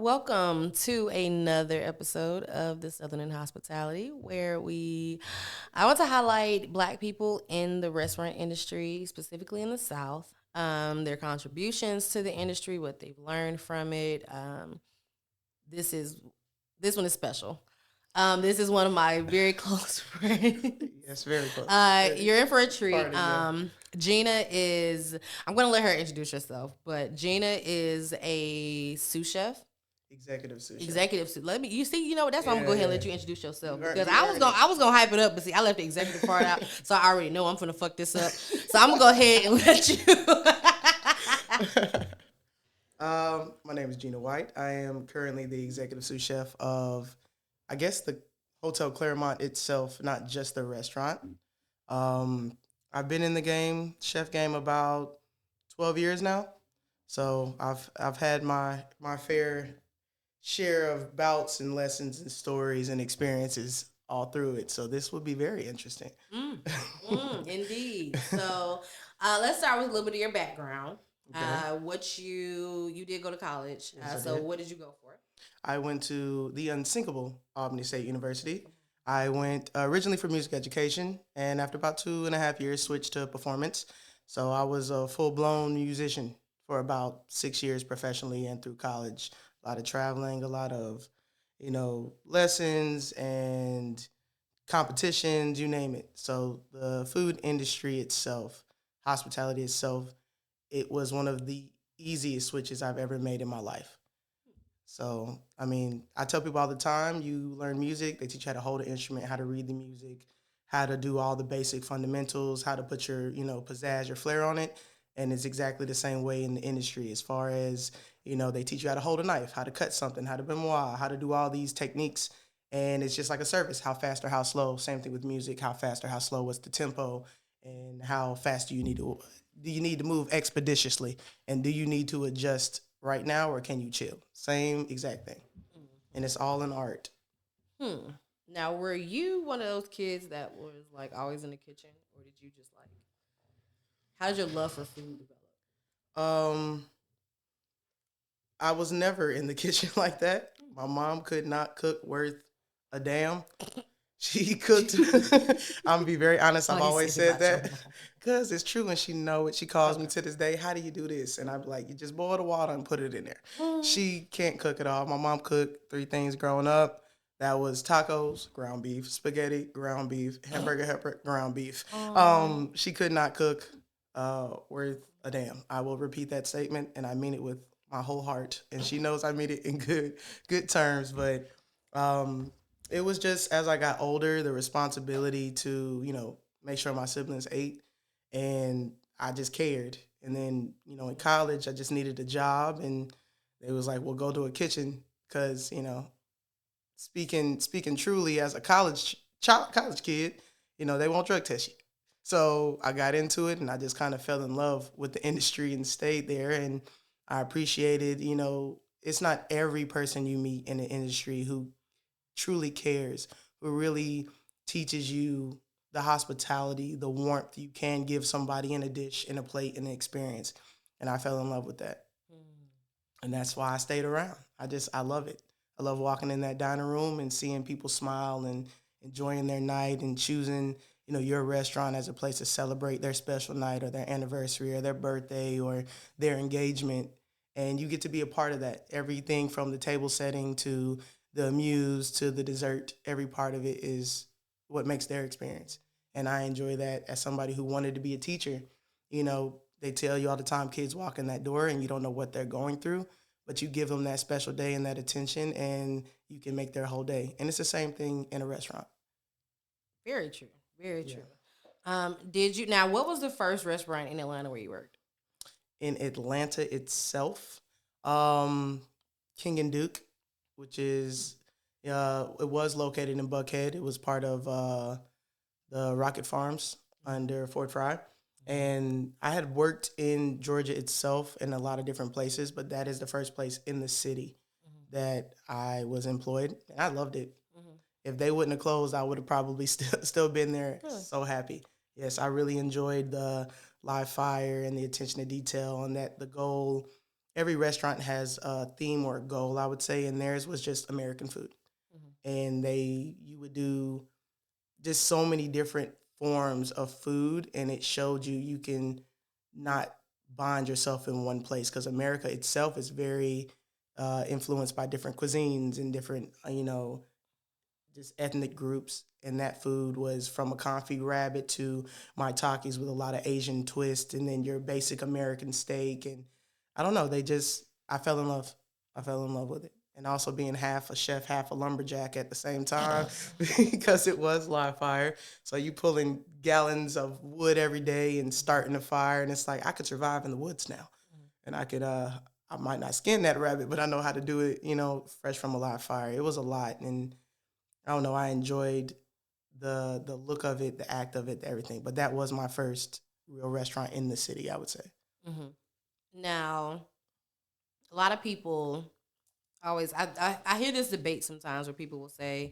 Welcome to another episode of the Southern in Hospitality, where I want to highlight Black people in the restaurant industry, specifically in the South, their contributions to the industry, what they've learned from it. This is this one is special. This is one of my very close friends. Yes, very close. You're in for a treat. Party, yeah. Gina is. I'm going to let her introduce herself, but Gina is a sous chef. Executive sous chef. Executive sous. Let me. You see. You know what? That's why I'm gonna go ahead and let you introduce yourself You earned- because you I was earned gonna. it. I was gonna hype it up, but see, I left the executive part out, so I already know I'm gonna fuck this up. So I'm gonna go ahead and let you. My name is Gina White. I am currently the executive sous chef of, I guess, the Hotel Clermont itself, not just the restaurant. I've been in the chef game, about 12 years now. So I've had my fair share of bouts and lessons and stories and experiences all through it. So this would be very interesting. Indeed. So let's start with a little bit of your background. Okay. What you did go to college. Yes, I So did. what did you go for? I went to the unsinkable Albany State University. I went originally for music education, and after about 2.5 years, switched to performance. So I was a full blown musician for about 6 years professionally and through college. A lot of traveling, a lot of, lessons and competitions, you name it. So the food industry itself, hospitality itself, it was one of the easiest switches I've ever made in my life. So, I mean, I tell people all the time, you learn music, they teach you how to hold an instrument, how to read the music, how to do all the basic fundamentals, how to put your, pizzazz, your flair on it. And it's exactly the same way in the industry as far as, they teach you how to hold a knife, how to cut something, how to memoir, how to do all these techniques. And it's just like a service, how fast or how slow. Same thing with music, how fast or how slow was the tempo, and how fast do you need to move expeditiously, and do you need to adjust right now or can you chill? Same exact thing. And it's all in art. Hmm. Now, were you one of those kids that was like always in the kitchen, or did you just like? How did your love for food develop? Um, I was never in the kitchen like that. My mom could not cook worth a damn. She cooked. I'm gonna be very honest. Oh, I've you always said said about your that mom. because it's true, and she know it. She calls me Okay. to this day. How do you do this? And I'm like, you just boil the water and put it in there. She can't cook at all. My mom cooked three things growing up. That was tacos, ground beef, spaghetti, ground beef, hamburger, ground beef. She could not cook worth a damn. I will repeat that statement, and I mean it with my whole heart. And she knows I mean it in good terms. But um, it was just as I got older, the responsibility to make sure my siblings ate, and I just cared. And then in college, I just needed a job, and they was like, "Well, go to a kitchen," because speaking truly as a college kid, they won't drug test you. So I got into it, and I just kind of fell in love with the industry and stayed there. And I appreciated, it's not every person you meet in the industry who truly cares, who really teaches you the hospitality, the warmth you can give somebody in a dish, in a plate, in an experience. And I fell in love with that. And that's why I stayed around. I love it. I love walking in that dining room and seeing people smile and enjoying their night and choosing, your restaurant as a place to celebrate their special night or their anniversary or their birthday or their engagement. And you get to be a part of that. Everything from the table setting to the muse to the dessert, every part of it is what makes their experience. And I enjoy that as somebody who wanted to be a teacher. They tell you all the time kids walk in that door and you don't know what they're going through, but you give them that special day and that attention and you can make their whole day. And it's the same thing in a restaurant. Very true. Very Yeah. true. Did you now? What was the first restaurant in Atlanta where you worked? In Atlanta itself, um, King and Duke, which is it was located in Buckhead. It was part of the Rocket Farms under Fort Fry. And I had worked in Georgia itself in a lot of different places, but that is the first place in the city that I was employed, and I loved it. Mm-hmm. If they wouldn't have closed, I would have probably still been there. Really? So happy. Yes, I really enjoyed the live fire and the attention to detail, and that the goal every restaurant has a theme or a goal, I would say, and theirs was just American food. And you would do just so many different forms of food, and it showed you can not bind yourself in one place because America itself is very influenced by different cuisines and different just ethnic groups. And that food was from a confit rabbit to my takis with a lot of Asian twist, and then your basic American steak. And I don't know, I fell in love. I fell in love with it. And also being half a chef, half a lumberjack at the same time because it was live fire. So you pulling gallons of wood every day and starting a fire, and it's like I could survive in the woods now, and I might not skin that rabbit, but I know how to do it, fresh from a live fire. It was a lot, and I don't know. I enjoyed the look of it, the act of it, everything. But that was my first real restaurant in the city, I would say. Hmm. Now, a lot of people always, I hear this debate sometimes where people will say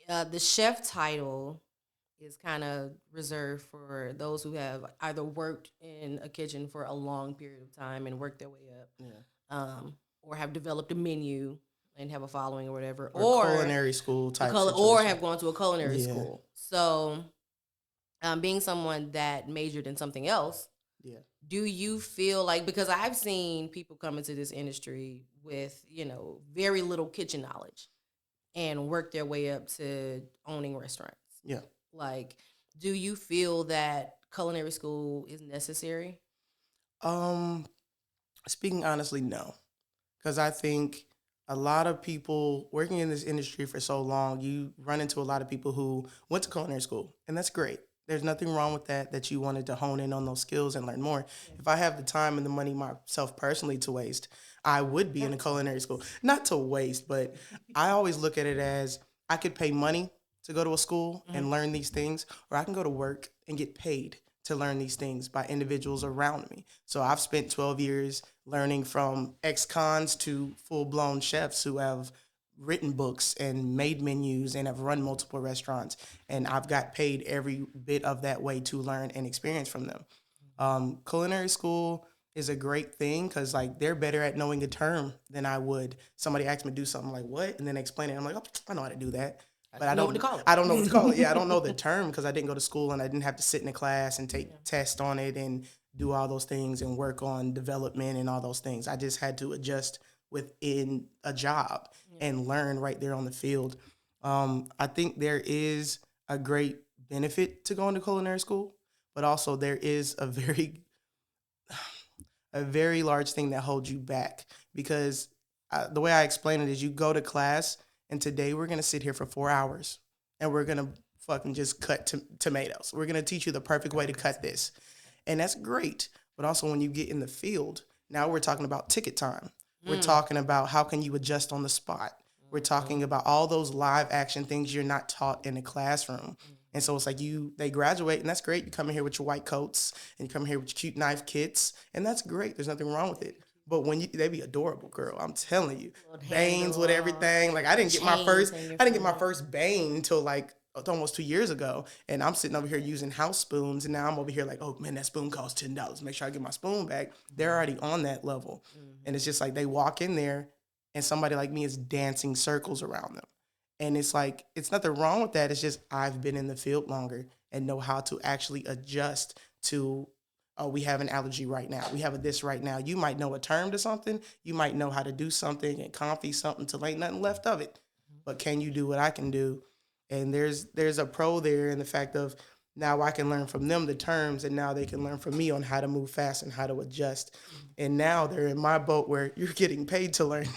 the chef title is kind of reserved for those who have either worked in a kitchen for a long period of time and worked their way up, Yeah. or have developed a menu and have a following or whatever, Or culinary school type or situation. have gone to a culinary Yeah. school. So, being someone that majored in something else, Yeah. do you feel like, because I've seen people come into this industry with very little kitchen knowledge and work their way up to owning restaurants? Yeah. Like, do you feel that culinary school is necessary? Um, Speaking honestly, no. Because I think a lot of people working in this industry for so long, you run into a lot of people who went to culinary school, and that's great. There's nothing wrong with that you wanted to hone in on those skills and learn more. If I have the time and the money myself personally to waste, I would be in a culinary school. Not to waste, but I always look at it as I could pay money to go to a school and learn these things, or I can go to work and get paid to learn these things by individuals around me. So I've spent 12 years learning from ex-cons to full-blown chefs who have written books and made menus and have run multiple restaurants. And I've got paid every bit of that way to learn and experience from them. Culinary school is a great thing because like they're better at knowing a term than I would. Somebody asked me to do something like what, and then they explain it. I'm like, oh, I know how to do that. But I know don't what to call it. I don't know what to call it. Yeah, I don't know the term because I didn't go to school and I didn't have to sit in a class and take tests on it and do all those things and work on development and all those things. I just had to adjust within a job and learn right there on the field. I think there is a great benefit to going to culinary school, but also there is a very large thing that holds you back because the way I explain it is you go to class and today we're going to sit here for 4 hours and we're going to fucking just cut tomatoes. We're going to teach you the perfect way to cut this. And that's great. But also when you get in the field, now we're talking about ticket time. We're talking about how can you adjust on the spot. We're talking about all those live action things you're not taught in the classroom. And so it's like they graduate, and that's great. You come in here with your white coats, and you come in here with your cute knife kits, and that's great. There's nothing wrong with it. But they be adorable, girl. I'm telling you, bangs with everything. Like I didn't get my first bang until like almost 2 years ago, and I'm sitting over here using house spoons, and now I'm over here like, oh man, that spoon costs $10. Make sure I get my spoon back. They're already on that level, and it's just like they walk in there, and somebody like me is dancing circles around them. And it's like, it's nothing wrong with that. It's just I've been in the field longer and know how to actually adjust to, oh, we have an allergy right now. We have a this right now. You might know a term to something. You might know how to do something and confit something till ain't nothing left of it. But can you do what I can do? And there's a pro there in the fact of now I can learn from them the terms, and now they can learn from me on how to move fast and how to adjust. And now they're in my boat where you're getting paid to learn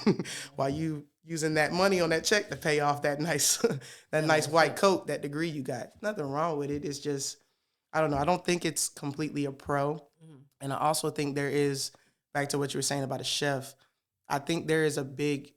while you using that money on that check to pay off that nice nice white coat, that degree you got. Nothing wrong with it. It's just I don't know. I don't think it's completely a pro. And I also think there is, back to what you were saying about a chef, I think there is a big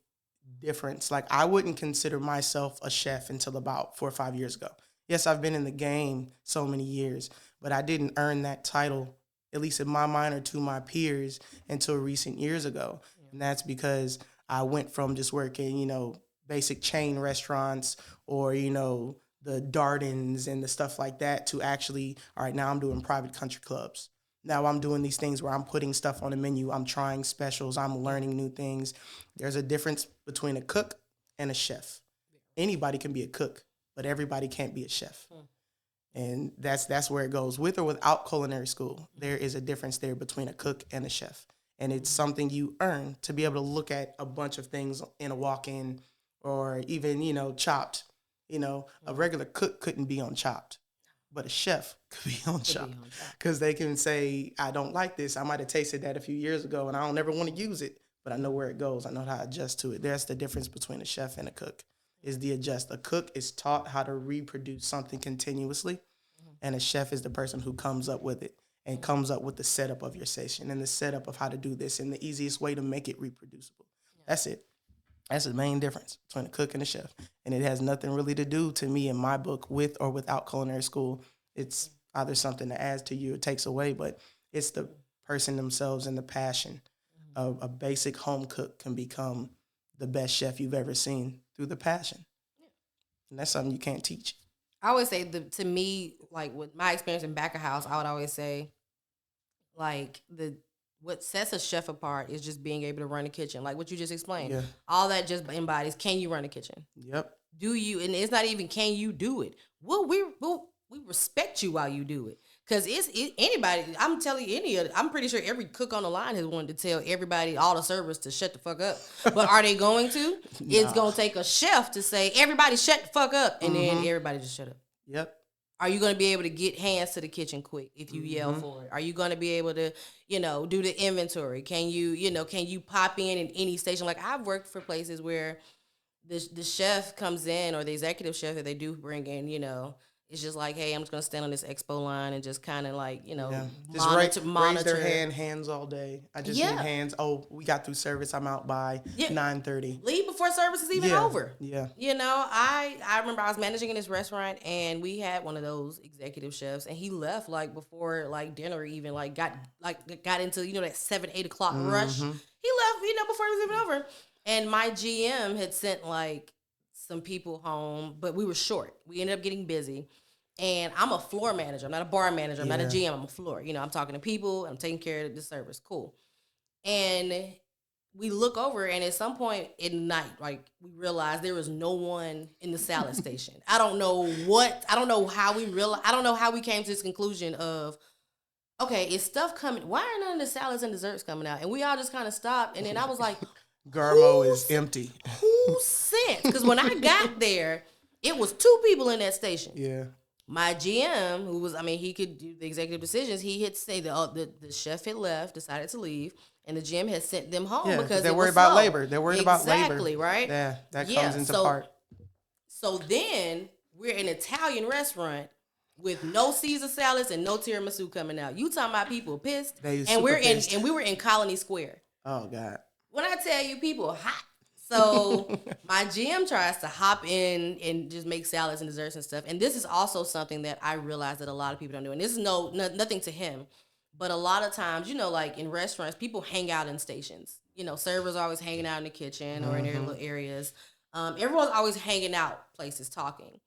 difference. Like I wouldn't consider myself a chef until about 4 or 5 years ago. Yes, I've been in the game so many years, but I didn't earn that title, at least in my mind or to my peers, until recent years ago. And that's because I went from just working, basic chain restaurants or, the Dardens and the stuff like that to actually, all right, now I'm doing private country clubs. Now I'm doing these things where I'm putting stuff on the menu. I'm trying specials. I'm learning new things. There's a difference between a cook and a chef. Anybody can be a cook, but everybody can't be a chef. And that's where it goes. With or without culinary school, there is a difference there between a cook and a chef. And it's something you earn to be able to look at a bunch of things in a walk-in or even, Chopped. A regular cook couldn't be on Chopped, but a chef could be on Chopped because they can say, I don't like this. I might have tasted that a few years ago and I don't ever want to use it, but I know where it goes. I know how to adjust to it. That's the difference between a chef and a cook is the adjust. A cook is taught how to reproduce something continuously, and a chef is the person who comes up with it and comes up with the setup of your station and the setup of how to do this and the easiest way to make it reproducible. That's it. That's the main difference between a cook and a chef. And it has nothing really to do, to me, in my book, with or without culinary school. It's either something that adds to you or takes away, but it's the person themselves and the passion. A basic home cook can become the best chef you've ever seen through the passion. And that's something you can't teach. I always say, to me, like with my experience in back of house, I would always say, like, what sets a chef apart is just being able to run a kitchen, like what you just explained. Yeah. All that just embodies, can you run a kitchen? Yep. Do you? And it's not even can you do it. We respect you while you do it. Because anybody, I'm telling you, I'm pretty sure every cook on the line has wanted to tell everybody, all the servers, to shut the fuck up. But are they going to? It's going to take a chef to say, everybody shut the fuck up. And then everybody just shut up. Yep. Are you going to be able to get hands to the kitchen quick if you yell for it? Are you going to be able to, do the inventory? Can you pop in any station? Like, I've worked for places where the chef comes in, or the executive chef that they do bring in, it's just like, hey, I'm just going to stand on this expo line and just kind of like, just monitor. raise their hands all day. I just need hands. Oh, we got through service. I'm out by 9:30. Leave before service is even over. Yeah. I remember I was managing in this restaurant and we had one of those executive chefs and he left like before like dinner even like got into, that 7-8 o'clock rush. He left, before it was even over. And my GM had sent like some people home, but we were short. We ended up getting busy. And I'm a floor manager. I'm not a bar manager. I'm not a GM. I'm a floor. I'm talking to people. I'm taking care of the service. Cool. And we look over, and at some point in the night, like, we realized there was no one in the salad station. I don't know how we came to this conclusion of, okay, is stuff coming? Why are none of the salads and desserts coming out? And we all just kind of stopped. And then I was like, Garmo is empty. Who sent? Because when I got there, it was 2 people in that station. Yeah. My GM, who was, he could do the executive decisions. He had said the chef had left, decided to leave, and the GM had sent them home because they're worried about labor. They're worried about labor. Exactly, right? Yeah, that comes into part. So then we're in an Italian restaurant with no Caesar salads and no tiramisu coming out. You talking about people pissed? We were in Colony Square. Oh God. When I tell you, people are hot. So my GM tries to hop in and just make salads and desserts and stuff. And this is also something that I realize that a lot of people don't do. And this is nothing to him. But a lot of times, like in restaurants, people hang out in stations. Servers are always hanging out in the kitchen or in their little areas. Everyone's always hanging out places talking.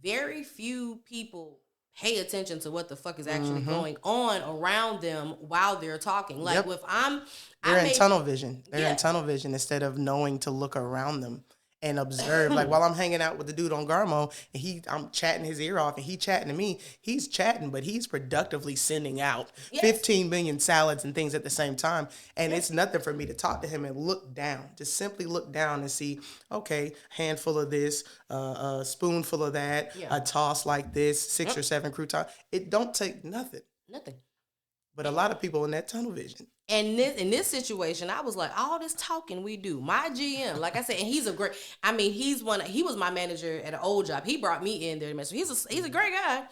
Very few people pay attention to what the fuck is actually going on around them while they're talking. Like they're in tunnel vision. They're in tunnel vision instead of knowing to look around them and observe. Like while I'm hanging out with the dude on Garmo and I'm chatting his ear off and he chatting to me, he's chatting, but he's productively sending out 15 million salads and things at the same time. And it's nothing for me to talk to him and look down. Just simply look down and see, okay, handful of this, a spoonful of that, a toss like this, 6 or 7 croutons. It don't take nothing. Nothing. But a lot of people in that tunnel vision. And in this situation, I was like, all this talking we do. My GM, like I said, and he's a great. He was my manager at an old job. He brought me in there to mess. He's a great guy,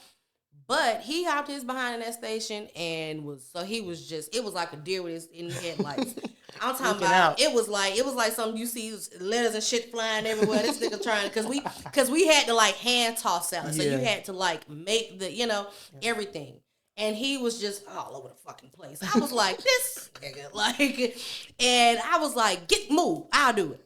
but he hopped his behind in that station and it was like a deer with his in the headlights. I'm talking about it was like something you see letters and shit flying everywhere. This nigga trying because we had to like hand toss salad, so you had to like make the everything. And he was just all over the fucking place. I was like, this nigga, and I was like, move, I'll do it.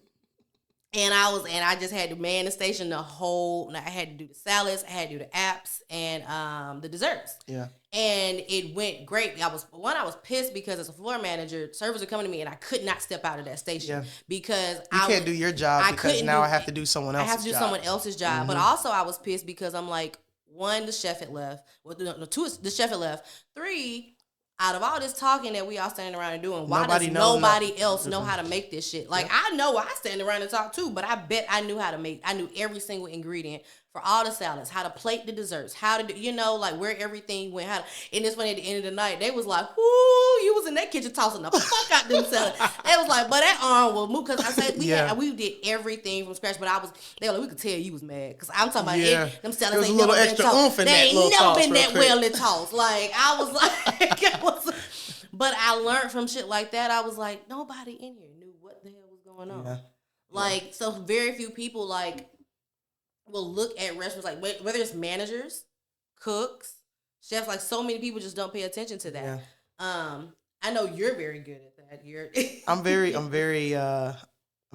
And I just had to man the station the whole. I had to do the salads, I had to do the apps, and the desserts. Yeah. And it went great. I was pissed because as a floor manager, servers are coming to me, and I could not step out of that station because you can't do your job because now I have to do someone else's job. I have to do someone else's job. But also I was pissed because I'm like, one, the chef had left. Well, no, two, the chef had left. Three, out of all this talking that we all standing around and doing, why does nobody else know how to make this shit? Like, I know I stand around and talk too, but I bet I knew how to make. I knew every single ingredient for all the salads, how to plate the desserts, how to do, like where everything went. And it's funny, at the end of the night, they was like, "Whoo, you was in that kitchen tossing the fuck out them salads." They was like, "But that arm will move," because I said we did everything from scratch. But they were like, we could tell you was mad because I'm talking about them salads ain't never been tossed. They ain't never been that well tossed. Like I was like, but I learned from shit like that. I was like, nobody in here knew what the hell was going on. Yeah. Like, so very few people will look at restaurants, like whether it's managers, cooks, chefs, like so many people just don't pay attention to that. Yeah. I know you're very good at that. I'm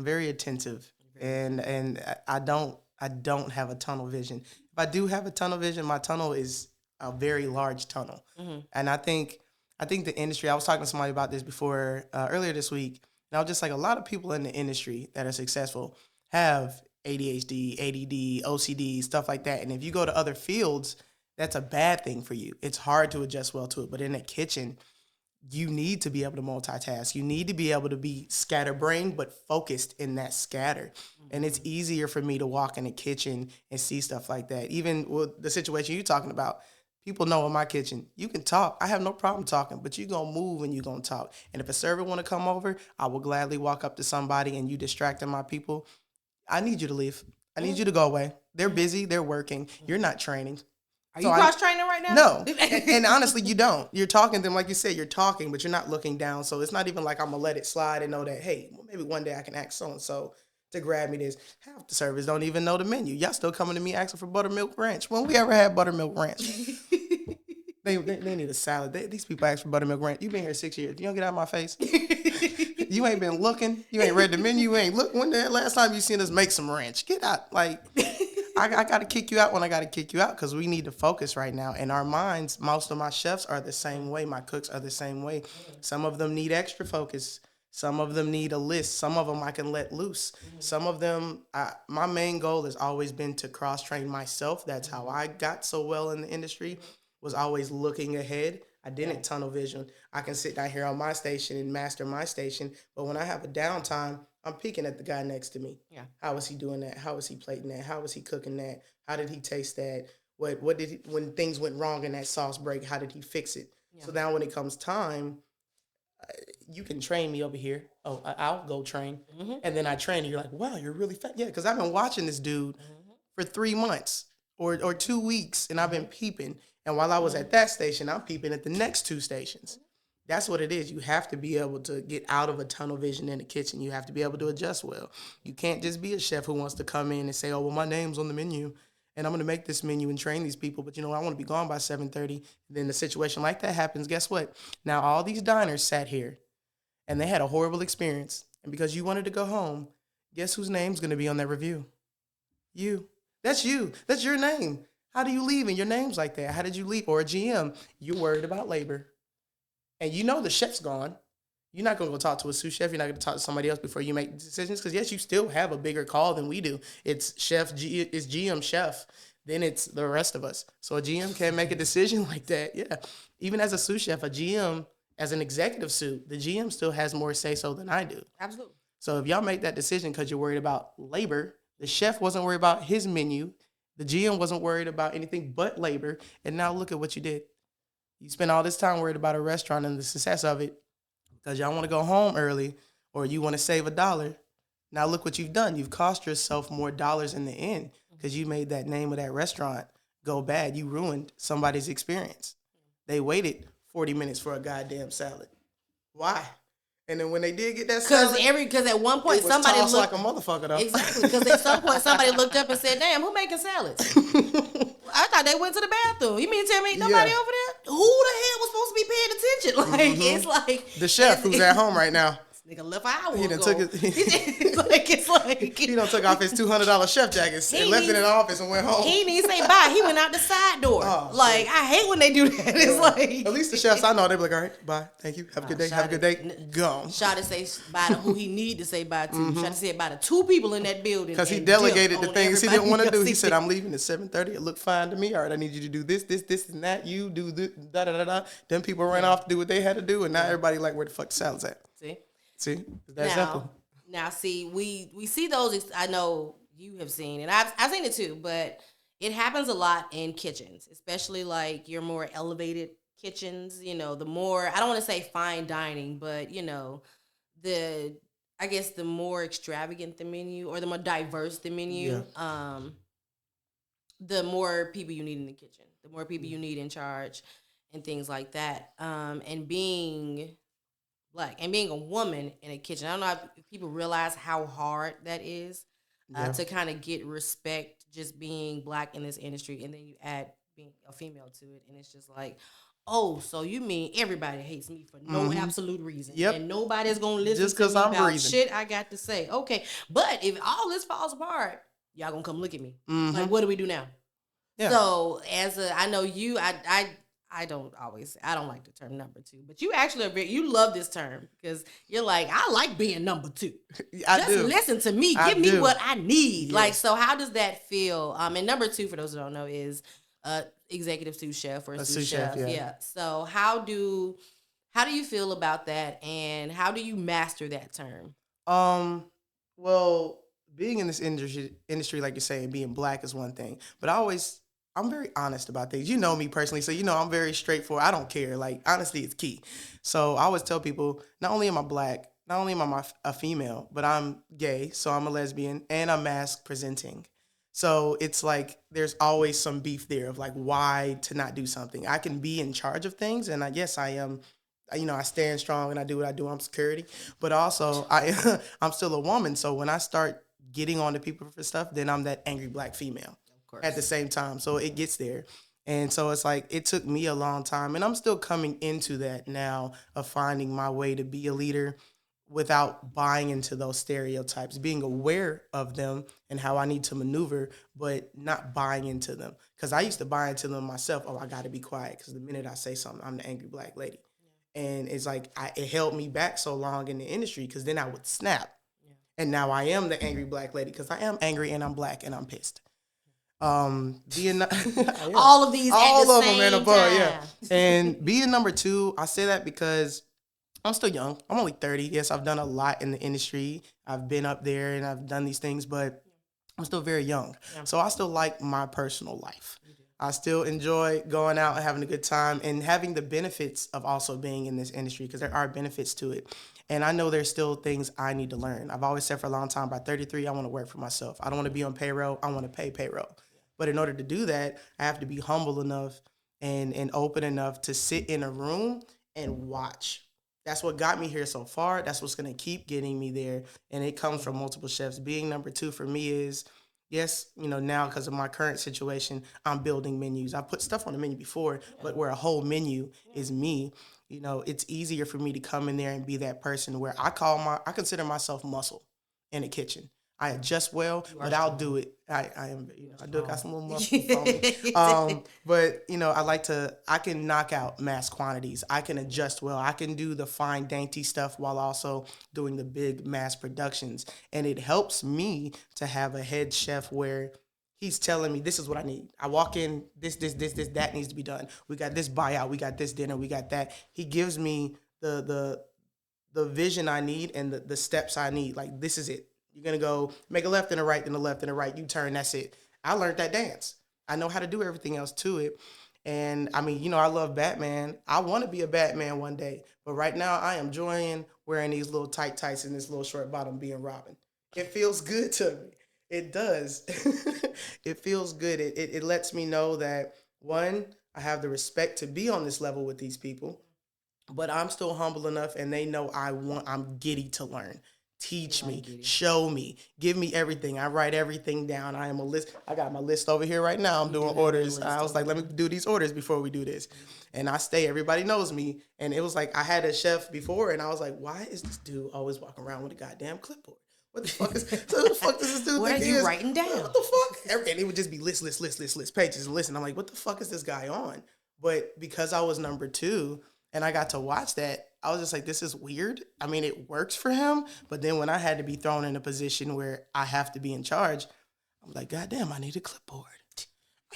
very attentive, and I don't have a tunnel vision. If I do have a tunnel vision, my tunnel is a very large tunnel. Mm-hmm. And I think the industry, I was talking to somebody about this before earlier this week, and I was just like, a lot of people in the industry that are successful have ADHD, ADD, OCD, stuff like that. And if you go to other fields, that's a bad thing for you. It's hard to adjust well to it. But in the kitchen, you need to be able to multitask. You need to be able to be scatterbrained, but focused in that scatter. Mm-hmm. And it's easier for me to walk in the kitchen and see stuff like that. Even with the situation you're talking about, people know in my kitchen, you can talk. I have no problem talking, but you're going to move and you're going to talk. And if a server want to come over, I will gladly walk up to somebody and you distracting my people. I need you to leave. I need you to go away. They're busy. They're working. You're not training. Are you cross-training right now? No. And honestly, you don't. You're talking to them, like you said, you're talking, but you're not looking down. So it's not even like I'm going to let it slide and know that, hey, well, maybe one day I can ask so-and-so to grab me this. Half the servers don't even know the menu. Y'all still coming to me asking for buttermilk ranch. When we ever had buttermilk ranch? They need a salad. These people ask for buttermilk ranch. You've been here 6 years. You don't get out of my face. You ain't been looking. You ain't read the menu. You ain't look. When the last time you seen us make some ranch? Get out. Like, I got to kick you out when I got to kick you out because we need to focus right now. And our minds, most of my chefs are the same way. My cooks are the same way. Some of them need extra focus. Some of them need a list. Some of them I can let loose. Some of them, my main goal has always been to cross-train myself. That's how I got so well in the industry, was always looking ahead. I didn't tunnel vision. I can sit down here on my station and master my station, but when I have a downtime, I'm peeking at the guy next to me. Yeah. How is he doing that? How is he plating that? How is he cooking that? How did he taste that? What did he, when things went wrong in that sauce break, how did he fix it? Yeah. So now when it comes time, you can train me over here. Oh, I'll go train. Mm-hmm. And then I train and you're like, wow, you're really fat. Yeah, because I've been watching this dude for 3 months or 2 weeks, and I've been peeping. And while I was at that station, I'm peeping at the next 2 stations. That's what it is. You have to be able to get out of a tunnel vision in the kitchen. You have to be able to adjust well. You can't just be a chef who wants to come in and say, oh, well, my name's on the menu, and I'm going to make this menu and train these people. But, I want to be gone by 7:30. Then a situation like that happens. Guess what? Now all these diners sat here, and they had a horrible experience. And because you wanted to go home, guess whose name's going to be on that review? You. That's you. That's your name. How do you leave and your name's like that? How did you leave? Or a GM, you're worried about labor. And the chef's gone. You're not going to go talk to a sous chef. You're not going to talk to somebody else before you make decisions. Because, yes, you still have a bigger call than we do. It's it's GM chef. Then it's the rest of us. So a GM can't make a decision like that. Yeah. Even as a sous chef, a GM, as an executive sous, the GM still has more say-so than I do. Absolutely. So if y'all make that decision because you're worried about labor, the chef wasn't worried about his menu. The GM wasn't worried about anything but labor. And now look at what you did. You spent all this time worried about a restaurant and the success of it because y'all want to go home early or you want to save $1. Now look what you've done. You've cost yourself more dollars in the end because you made that name of that restaurant go bad. You ruined somebody's experience. They waited 40 minutes for a goddamn salad. Why? And then when they did get that salad, because at one point somebody looked like a motherfucker though. Exactly, because at some point somebody looked up and said, "Damn, who making salads?" I thought they went to the bathroom. You mean to tell me nobody over there? Who the hell was supposed to be paying attention? Like it's like the chef who's at home right now. Nigga left an hour He done ago. took it. It's like He done took off his $200 chef jackets and left it in the office and went home. He didn't even say bye. He went out the side door. Oh, like, shit. I hate when they do that. It's like, at least the chefs I know, they be like, all right, bye, thank you, have a good day, have a good day, gone. Try to say bye to who he need to say bye to. Try to say bye to 2 people in that building. Because he and delegated the dip things he on didn't want to do. everybody He said, else. I'm leaving at 7:30. It looked fine to me. All right, I need you to do this, and that. You do this, da-da-da-da. Then people ran off to do what they had to do, and now everybody like, where the fuck the salad's at? See? It's that simple. Now, see, we see those. I know you have seen, and I've seen it too, but it happens a lot in kitchens, especially like your more elevated kitchens. You know, the more, I don't want to say fine dining, but you know, I guess the more extravagant the menu or the more diverse the menu, the more people you need in the kitchen, the more people you need in charge, and things like that. And being black and being a woman in a kitchen, I don't know if people realize how hard that is to kind of get respect just being black in this industry, and then you add being a female to it, and it's just like, oh, so you mean everybody hates me for no absolute reason, and nobody's gonna listen just to me I'm about breathing. shit I got to say. Okay, but if all this falls apart, y'all gonna come look at me. Like, what do we do now? Yeah. So I know you, I don't like the term number 2, but you actually you love this term because you're like, I like being number 2. Just listen to me, give me what I need. Yes. Like, so how does that feel? And number 2, for those who don't know, is executive sous chef or a sous chef. Yeah. So how do you feel about that, and how do you master that term? Well, being in this industry, like you're saying, being black is one thing, but I'm very honest about things. You know me personally, so you know I'm very straightforward. I don't care. Like, honesty is key. So I always tell people, not only am I black, not only am I a female, but I'm gay, so I'm a lesbian, and I'm mask presenting. So it's like there's always some beef there of like why to not do something. I can be in charge of things, and yes, I am. You know, I stand strong and I do what I do. I'm security, but also I'm still a woman. So when I start getting on to people for stuff, then I'm that angry black female at the same time. So it gets there. And so it's like, it took me a long time, and I'm still coming into that now of finding my way to be a leader without buying into those stereotypes, being aware of them and how I need to maneuver, but not buying into them. Because I used to buy into them myself. Oh, I got to be quiet because the minute I say something, I'm the angry black lady. Yeah. And it's like, it held me back so long in the industry because then I would snap. Yeah. And now I am the angry black lady because I am angry and I'm black and I'm pissed. Being all of these, all of them, and above, yeah. And being number 2, I say that because I'm still young. I'm only 30. Yes, I've done a lot in the industry. I've been up there and I've done these things, but I'm still very young. Yeah. So I still like my personal life. I still enjoy going out and having a good time and having the benefits of also being in this industry, because there are benefits to it. And I know there's still things I need to learn. I've always said for a long time, by 33, I want to work for myself. I don't want to be on payroll. I want to pay payroll. But in order to do that, I have to be humble enough and open enough to sit in a room and watch. That's what got me here so far. That's what's going to keep getting me there. And it comes from multiple chefs. Being number 2 for me is, yes, you know, now because of my current situation, I'm building menus. I put stuff on the menu before, but where a whole menu is me, you know, it's easier for me to come in there and be that person where I consider myself muscle in the kitchen. I adjust well, but I'll do it. I am, you know, I do got some little muscles on me. But, you know, I can knock out mass quantities. I can adjust well. I can do the fine, dainty stuff while also doing the big mass productions. And it helps me to have a head chef where he's telling me, this is what I need. I walk in, this, that needs to be done. We got this buyout. We got this dinner. We got that. He gives me the vision I need and the steps I need. Like, this is it. You're going to go make a left and a right, then a left and a right. You turn, that's it. I learned that dance. I know how to do everything else to it. And, I mean, you know, I love Batman. I want to be a Batman one day. But right now, I am enjoying wearing these little tight tights and this little short bottom being Robin. It feels good to me. It does. It feels good. It lets me know that, one, I have the respect to be on this level with these people. But I'm still humble enough, and they know I'm giddy to learn. Teach me, get it. show me, give me everything. I write everything down. I am a list. I got my list over here right now. I'm doing orders. I was like, let me do these orders before we do this. And I stay. Everybody knows me. And it was like I had a chef before, and I was like, why is this dude always walking around with a goddamn clipboard? What the fuck is? So who the fuck does this dude What think are he you is? writing down? What the fuck? And it would just be list, pages, and listen. I'm like, what the fuck is this guy on? But because I was number two and I got to watch that, I was just like, this is weird. I mean, it works for him. But then when I had to be thrown in a position where I have to be in charge, I'm like, goddamn, I need a clipboard.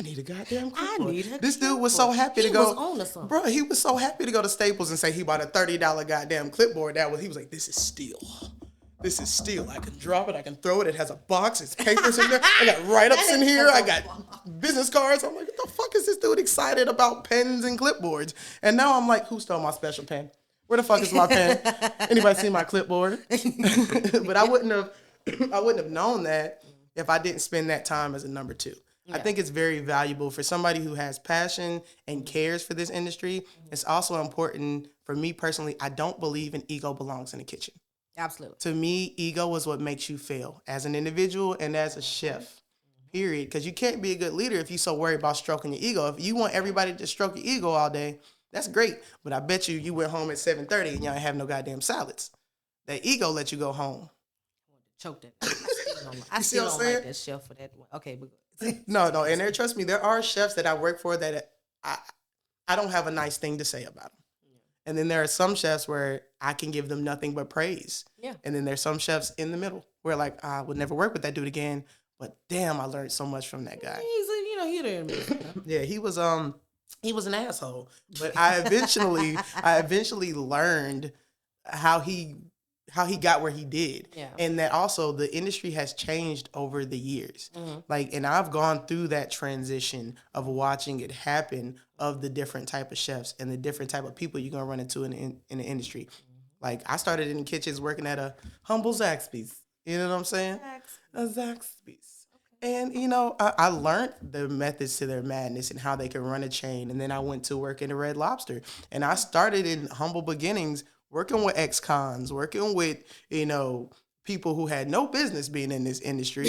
I need a goddamn clipboard. This dude was so happy to go. He was on to something. Bro, he was so happy to go to Staples and say he bought a $30 goddamn clipboard. He was like, this is steel. This is steel. I can drop it. I can throw it. It has a box. It's papers in there. I got write-ups in here. I got business cards. I'm like, what the fuck is this dude excited about pens and clipboards? And now I'm like, who stole my special pen? Where the fuck is my pen? Anybody see my clipboard? But I wouldn't have known that if I didn't spend that time as a number two. Yeah. I think it's very valuable for somebody who has passion and cares for this industry. Mm-hmm. It's also important for me personally. I don't believe in ego belongs in the kitchen. Absolutely. To me, ego is what makes you fail as an individual and as a chef, period. Because you can't be a good leader if you're so worried about stroking your ego. If you want everybody to stroke your ego all day, that's great. But I bet you went home at 7:30 and y'all ain't have no goddamn salads. That ego let you go home. Choke that. I still don't like that chef for that one. Okay, but no. And trust me, there are chefs that I work for that I don't have a nice thing to say about them. And then there are some chefs where I can give them nothing but praise. Yeah. And then there's some chefs in the middle where like I would never work with that dude again. But damn, I learned so much from that guy. He didn't. Yeah, he was an asshole. But I eventually learned how he got where he did. Yeah. And that also the industry has changed over the years. Mm-hmm. And I've gone through that transition of watching it happen of the different type of chefs and the different type of people you're going to run into in the industry. Mm-hmm. I started in kitchens working at a humble Zaxby's. You know what I'm saying? A Zaxby's. Okay. And, I learned the methods to their madness and how they can run a chain. And then I went to work in the Red Lobster. And I started in humble beginnings working with ex-cons, working with, people who had no business being in this industry.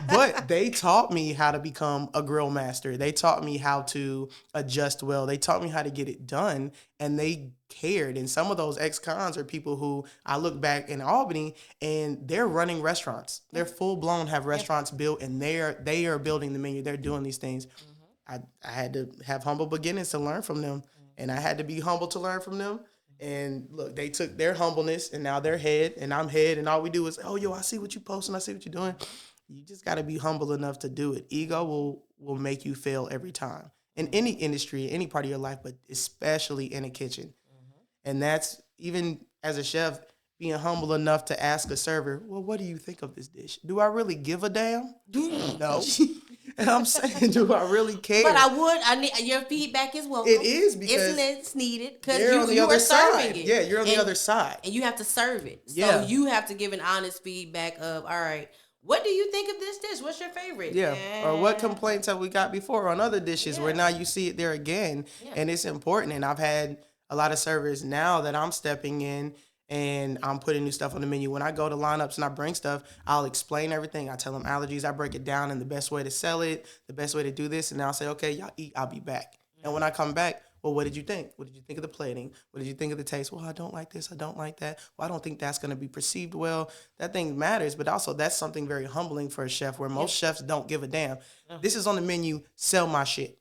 But they taught me how to become a grill master. They taught me how to adjust well. They taught me how to get it done. And they cared. And some of those ex-cons are people who I look back in Albany and they're running restaurants. They're full-blown, have restaurants built, and they are building the menu. They're doing these things. Mm-hmm. I had to have humble beginnings to learn from them. And I had to be humble to learn from them. And look, they took their humbleness and now they're head and I'm head, and all we do is, oh, yo, I see what you posting. I see what you're doing. You just got to be humble enough to do it. Ego will make you fail every time in any industry, any part of your life, but especially in a kitchen. Mm-hmm. And that's even as a chef, being humble enough to ask a server, well, what do you think of this dish? Do I really give a damn? No. And I'm saying, do I really care? But I need your feedback is welcome. It is, because it's needed because you are serving side. it. Yeah, you're on the other side. And you have to serve it. So you have to give an honest feedback of, all right, what do you think of this dish? What's your favorite? Yeah. Or what complaints have we got before on other dishes where now you see it there again, and it's important. And I've had a lot of servers now that I'm stepping in and I'm putting new stuff on the menu. When I go to lineups and I bring stuff, I'll explain everything. I tell them allergies. I break it down and the best way to sell it, the best way to do this. And I'll say, okay, y'all eat. I'll be back. And when I come back, well, what did you think? What did you think of the plating? What did you think of the taste? Well, I don't like this. I don't like that. Well, I don't think that's going to be perceived well. That thing matters, but also that's something very humbling for a chef where most chefs don't give a damn. This is on the menu. Sell my shit.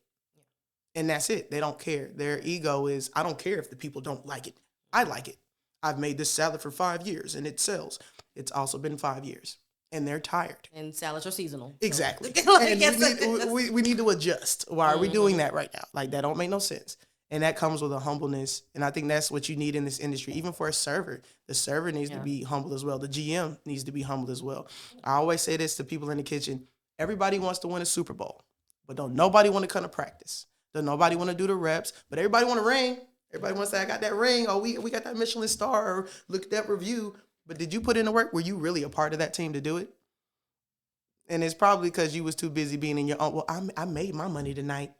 And that's it. They don't care. Their ego is, I don't care if the people don't like it. I like it. I've made this salad for 5 years and it sells. It's also been 5 years and they're tired. And salads are seasonal. Exactly. And we need to adjust. Why are we doing that right now? That don't make no sense. And that comes with a humbleness. And I think that's what you need in this industry. Even for a server, the server needs to be humble as well. The GM needs to be humble as well. I always say this to people in the kitchen. Everybody wants to win a Super Bowl, but don't nobody want to come to practice. Don't nobody want to do the reps, but everybody want to ring. Everybody wants to say, I got that ring. Oh, we got that Michelin star. Or look at that review. But did you put in the work? Were you really a part of that team to do it? And it's probably because you was too busy being in your own. Well, I made my money tonight.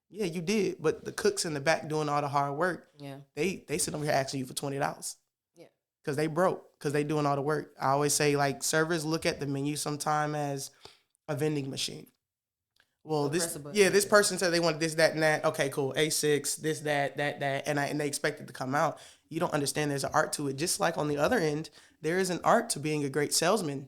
Yeah, you did. But the cooks in the back doing all the hard work, they sit over here asking you for $20. Yeah. because they broke, because they doing all the work. I always say, like, servers look at the menu sometime as a vending machine. Well, Go this, press a button. yeah, this person said they wanted this, that, and that. Okay, cool. A6, this, that, and they expect it to come out. You don't understand there's an art to it. Just like on the other end, there is an art to being a great salesman.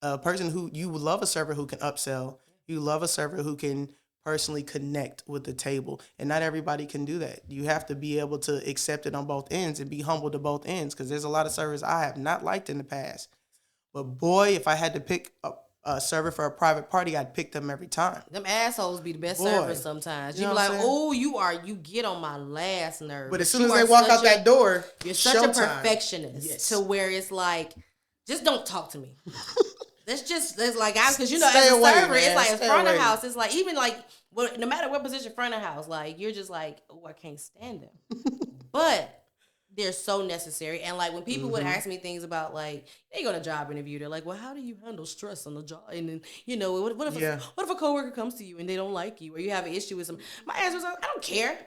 A person who, you love a server who can upsell. You love a server who can personally connect with the table. And not everybody can do that. You have to be able to accept it on both ends and be humble to both ends, because there's a lot of servers I have not liked in the past. But boy, if I had to pick a server for a private party, I'd pick them every time. Them assholes be the best Boy, servers sometimes. you You know be what like, I'm saying? oh, you get on my last nerve. But as soon you as they are walk out such that door, you're such showtime. a perfectionist. Yes. To where it's like, just don't talk to me. That's like, because you know, Stay as a away, server, man. it's like Stay front away. of house. It's like, even like, well, no matter what position front of house, like, you're just like, oh, I can't stand them. But they're so necessary. And like, when people would ask me things about, like, they go to a job interview, they're like, well, how do you handle stress on the job? And then, you know, what if a coworker comes to you and they don't like you, or you have an issue with some? My answer is, I don't care.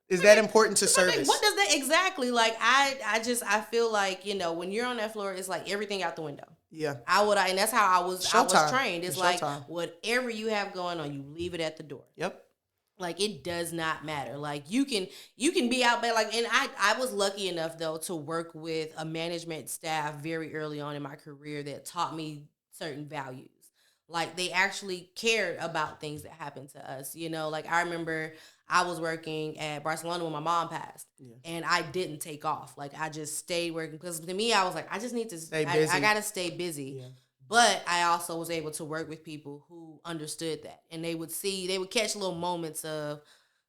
Is that important to Like, service? what does that exactly? Like, I feel like, you know, when you're on that floor, it's like everything out the window. Yeah. And that's how I was Showtime. trained. It's It's like, showtime. whatever you have going on, you leave it at the door. Yep. Like, it does not matter. Like, you can be out there, like, and I was lucky enough though to work with a management staff very early on in my career that taught me certain values. Like, they actually cared about things that happened to us. You know, like, I remember I was working at Barcelona when my mom passed, and I didn't take off. Like, I just stayed working, because to me, I was like, I just need to Stay busy. I gotta stay busy. Yeah. But I also was able to work with people who understood that, and they would catch little moments of,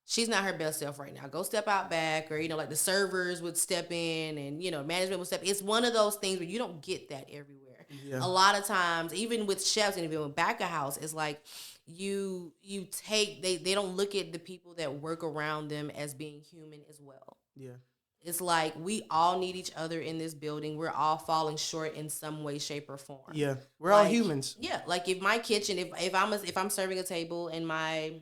she's not her best self right now. Go step out back, or, you know, like the servers would step in, and, you know, management would step. It's one of those things where you don't get that everywhere. Yeah. A lot of times, even with chefs and even back of house, it's like you take they don't look at the people that work around them as being human as well. Yeah. It's like, we all need each other in this building. We're all falling short in some way, shape, or form. Yeah. We're all Like, humans. Yeah, like, if my kitchen, if I'm serving a table and my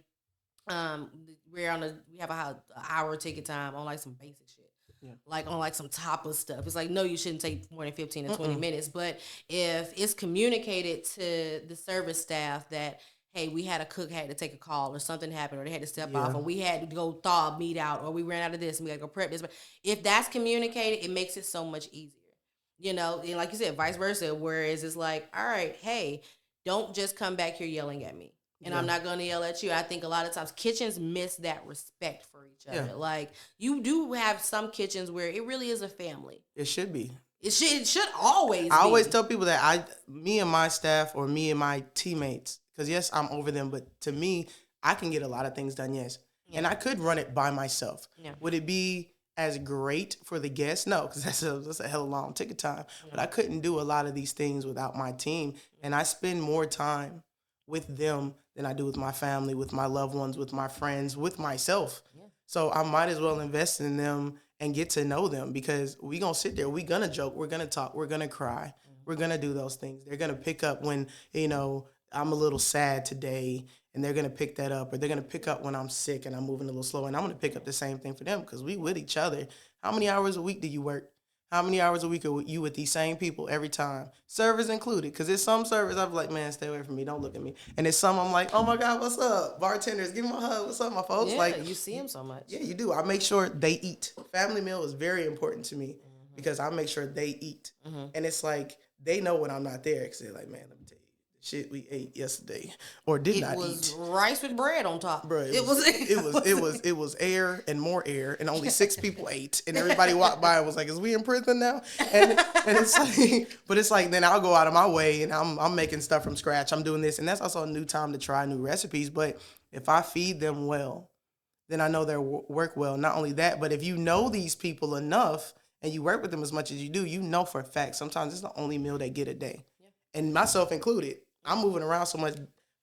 we have a hour ticket time on like some basic shit. Yeah. Like, on like some topless stuff. It's like, no, you shouldn't take more than 15 to 20 minutes. But if it's communicated to the service staff that, hey, we had a cook had to take a call, or something happened, or they had to step off, or we had to go thaw meat out, or we ran out of this and we got to go prep this. But if that's communicated, it makes it so much easier. You know, and like you said, vice versa. Whereas it's like, all right, hey, don't just come back here yelling at me. And I'm not going to yell at you. I think a lot of times kitchens miss that respect for each other. Yeah. Like, you do have some kitchens where it really is a family. It should be. It should always be. I always tell people that me and my staff, or me and my teammates, because yes, I'm over them, but to me, I can get a lot of things done, yes. Yeah. And I could run it by myself. Yeah. Would it be as great for the guests? No, because that's a hell of a long ticket time. Yeah. But I couldn't do a lot of these things without my team. And I spend more time with them than I do with my family, with my loved ones, with my friends, with myself. Yeah. So I might as well invest in them and get to know them, because we're going to sit there. We're going to joke. We're going to talk. We're going to cry. We're going to do those things. They're going to pick up when, you know, I'm a little sad today, and they're going to pick that up. Or they're going to pick up when I'm sick and I'm moving a little slow. And I'm going to pick up the same thing for them, because we with each other. How many hours a week do you work? How many hours a week are you with these same people every time? Servers included. Because there's some servers I'm like, man, stay away from me. Don't look at me. And there's some I'm like, oh, my God, what's up? Bartenders, give me a hug. What's up, my folks? Yeah, like, you see them so much. Yeah, you do. I make sure they eat. Family meal is very important to me, because I make sure they eat. And it's like, they know when I'm not there, because they're like, man, let me tell you, the shit we ate yesterday or did not eat. It was rice with bread on top. Bro, it was air and more air, and only 6 people ate, and everybody walked by and was like, is we in prison now? And it's like, but it's like, then I'll go out of my way and I'm making stuff from scratch. I'm doing this, and that's also a new time to try new recipes. But if I feed them well, then I know they'll work well. Not only that, but if you know these people enough and you work with them as much as you do, you know for a fact sometimes it's the only meal they get a day. Yeah. And myself included. I'm moving around so much.